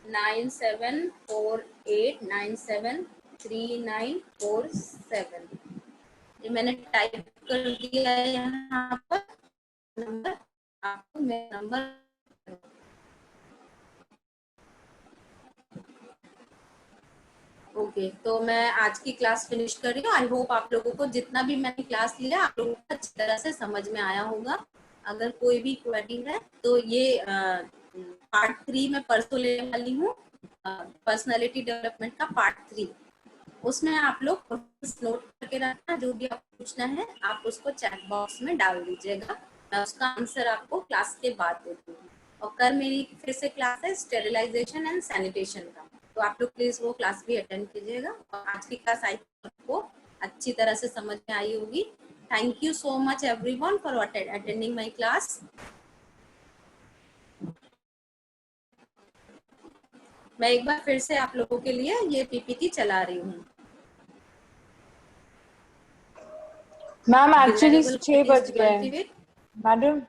9748973947। ये मैंने टाइप कर दिया है यहाँ पर। नंबर, आपको मेरा नंबर। ओके, तो मैं आज की क्लास फिनिश कर रही हूँ। आई होप आप लोगों को जितना भी मैंने क्लास लिया आप लोगों को अच्छी तरह से समझ में आया होगा। अगर कोई भी क्वेरी है तो ये पार्ट 3 में परसों लेने वाली हूँ, पर्सनालिटी डेवलपमेंट का पार्ट 3। उसमें आप लोग नोट करके रखना, जो भी आपको पूछना है आप उसको चैट बॉक्स में डाल दीजिएगा, मैं उसका आंसर आपको क्लास के बाद दे दूँगी। और कल मेरी फिर से क्लास है स्टेरिलाइजेशन एंड सैनिटेशन का, तो आप लोग प्लीज वो क्लास भी अटेंड कीजिएगा। और आज की क्लास आई आपको अच्छी तरह से समझ में आई होगी। Thank you so much everyone for attending my class. मैं एक बार फिर से आप लोगों के लिए ये पीपीटी चला रही हूँ। मैम एक्चुअली 6 बज गए मैडम।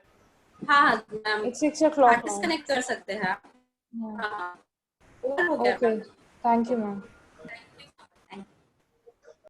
हाँ ma'am, It's 6 o'clock now. Disconnect कर सकते हैं आप। हाँ, okay, Okay, thank you, ma'am.